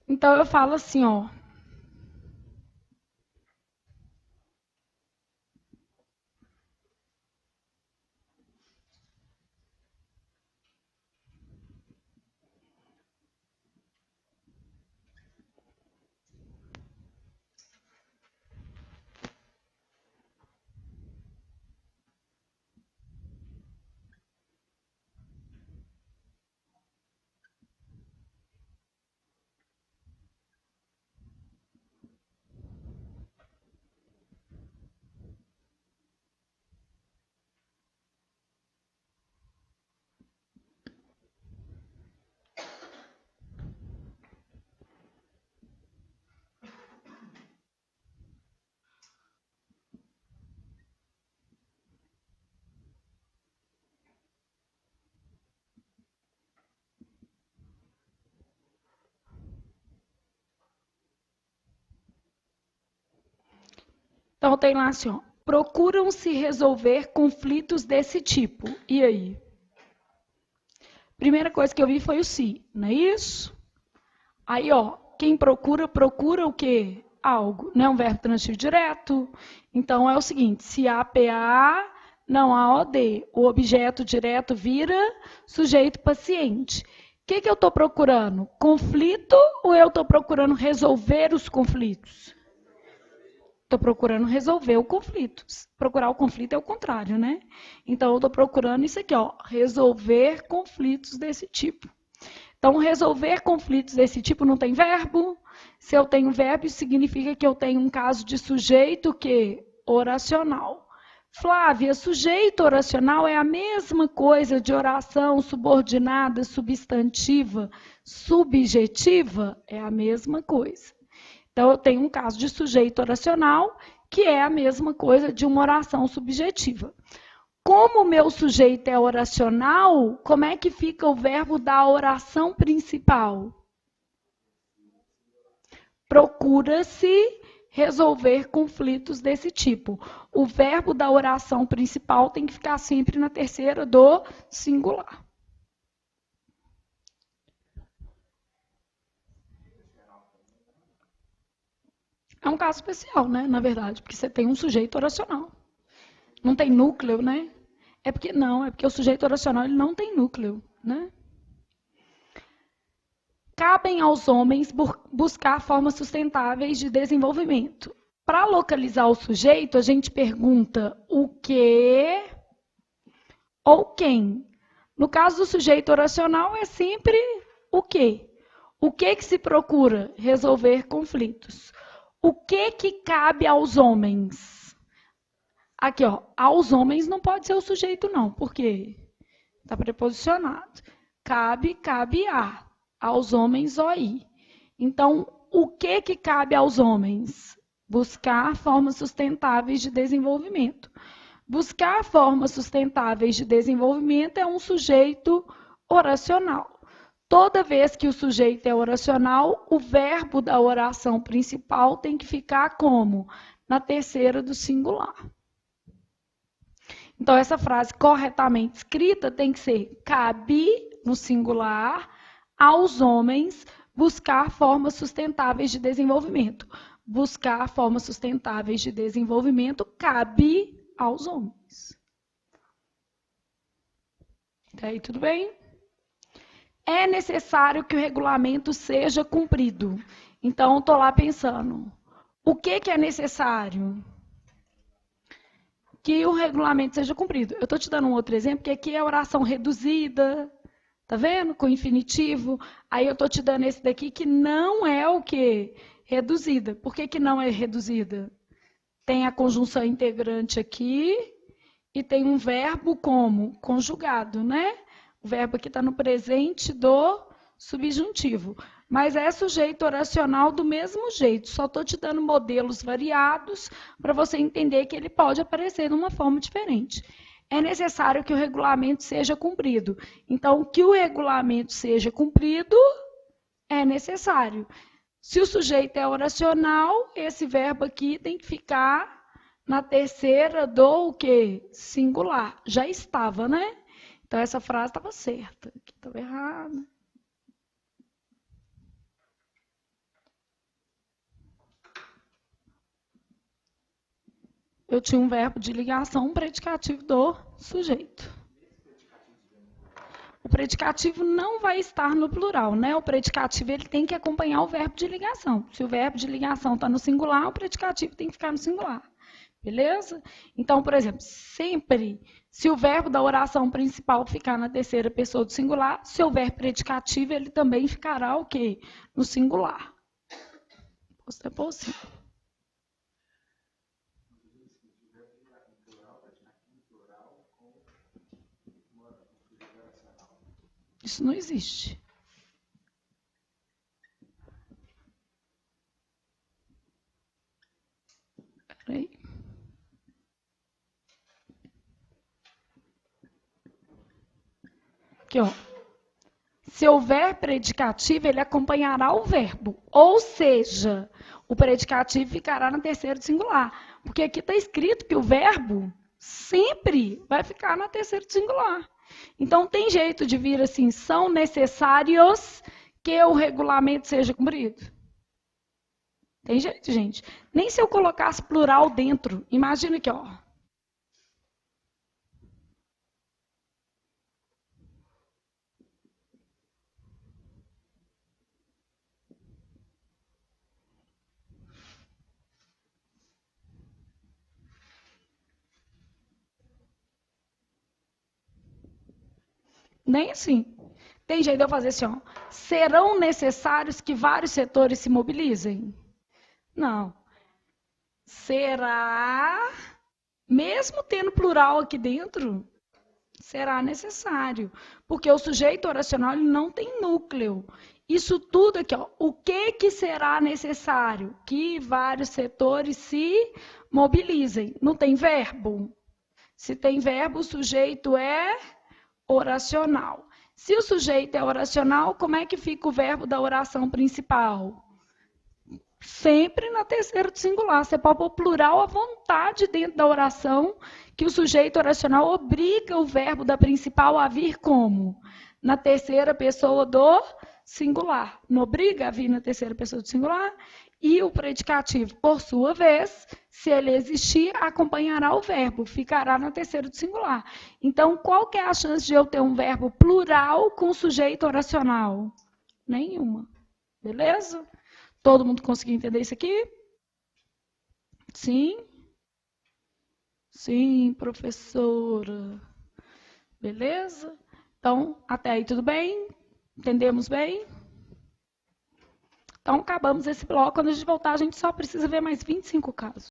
Então, eu falo assim, ó. Então, tem lá assim, ó, procuram-se resolver conflitos desse tipo. E aí? Primeira coisa que eu vi foi o se, não é isso? Aí, ó, quem procura, procura o quê? Algo, não é um verbo transitivo direto. Então, é o seguinte, se há PA, não há OD. O objeto direto vira sujeito paciente. O que eu estou procurando? Conflito ou eu estou procurando resolver os conflitos? Estou procurando resolver o conflito. Procurar o conflito é o contrário, né? Então, eu estou procurando isso aqui, ó, resolver conflitos desse tipo. Então, resolver conflitos desse tipo não tem verbo. Se eu tenho verbo, isso significa que eu tenho um caso de sujeito que oracional. Flávia, sujeito oracional é a mesma coisa de oração subordinada, substantiva, subjetiva? É a mesma coisa. Então, eu tenho um caso de sujeito oracional, que é a mesma coisa de uma oração subjetiva. Como o meu sujeito é oracional, como é que fica o verbo da oração principal? Procura-se resolver conflitos desse tipo. O verbo da oração principal tem que ficar sempre na terceira do singular. É um caso especial, né, na verdade, porque você tem um sujeito oracional. Não tem núcleo, né? É porque o sujeito oracional ele não tem núcleo, né? Cabem aos homens buscar formas sustentáveis de desenvolvimento. Para localizar o sujeito, a gente pergunta o que ou quem. No caso do sujeito oracional, é sempre o que. O que se procura? Resolver conflitos. O que cabe aos homens? Aqui, ó, aos homens não pode ser o sujeito, não, porque está preposicionado. Cabe a. Aos homens, OI. Então, o que cabe aos homens? Buscar formas sustentáveis de desenvolvimento. Buscar formas sustentáveis de desenvolvimento é um sujeito oracional. Toda vez que o sujeito é oracional, o verbo da oração principal tem que ficar como? Na terceira do singular. Então, essa frase corretamente escrita tem que ser: cabe, no singular, aos homens buscar formas sustentáveis de desenvolvimento. Buscar formas sustentáveis de desenvolvimento cabe aos homens. Até aí, tudo bem? É necessário que o regulamento seja cumprido. Então, estou lá pensando, o que é necessário? Que o regulamento seja cumprido. Eu estou te dando um outro exemplo, que aqui é oração reduzida, tá vendo? Com infinitivo. Aí eu estou te dando esse daqui que não é o quê? Reduzida. Por que não é reduzida? Tem a conjunção integrante aqui e tem um verbo como? Conjugado, né? O verbo aqui está no presente do subjuntivo. Mas é sujeito oracional do mesmo jeito. Só estou te dando modelos variados para você entender que ele pode aparecer de uma forma diferente. É necessário que o regulamento seja cumprido. Então, que o regulamento seja cumprido é necessário. Se o sujeito é oracional, esse verbo aqui tem que ficar na terceira do o quê? Singular. Já estava, né? Então, essa frase estava certa. Aqui estava errada. Eu tinha um verbo de ligação, um predicativo do sujeito. O predicativo não vai estar no plural, né? O predicativo ele tem que acompanhar o verbo de ligação. Se o verbo de ligação está no singular, o predicativo tem que ficar no singular. Beleza? Então, por exemplo, sempre, se o verbo da oração principal ficar na terceira pessoa do singular, se houver predicativo, ele também ficará o quê? No singular. Posso ter possível. Isso não existe. Peraí. Aqui, ó. Se houver predicativo, ele acompanhará o verbo. Ou seja, o predicativo ficará na terceira singular. Porque aqui está escrito que o verbo sempre vai ficar na terceira singular. Então, tem jeito de vir assim, são necessários que o regulamento seja cumprido? Tem jeito, gente. Nem se eu colocasse plural dentro. Imagina aqui, ó. Nem assim. Tem jeito de eu fazer assim, ó. Serão necessários que vários setores se mobilizem? Não. Será, mesmo tendo plural aqui dentro, será necessário. Porque o sujeito oracional ele não tem núcleo. Isso tudo aqui, ó. O que será necessário? Que vários setores se mobilizem. Não tem verbo? Se tem verbo, o sujeito é oracional. Se o sujeito é oracional, como é que fica o verbo da oração principal? Sempre na terceira singular. Você pode pôr plural à vontade dentro da oração, que o sujeito oracional obriga o verbo da principal a vir como? Na terceira pessoa do singular. Não obriga a vir na terceira pessoa do singular. E o predicativo, por sua vez, se ele existir, acompanhará o verbo, ficará na terceira do singular. Então, qual que é a chance de eu ter um verbo plural com sujeito oracional? Nenhuma. Beleza? Todo mundo conseguiu entender isso aqui? Sim? Sim, professora. Beleza? Então, até aí tudo bem? Entendemos bem? Então, acabamos esse bloco. Quando a gente voltar, a gente só precisa ver mais 25 casos.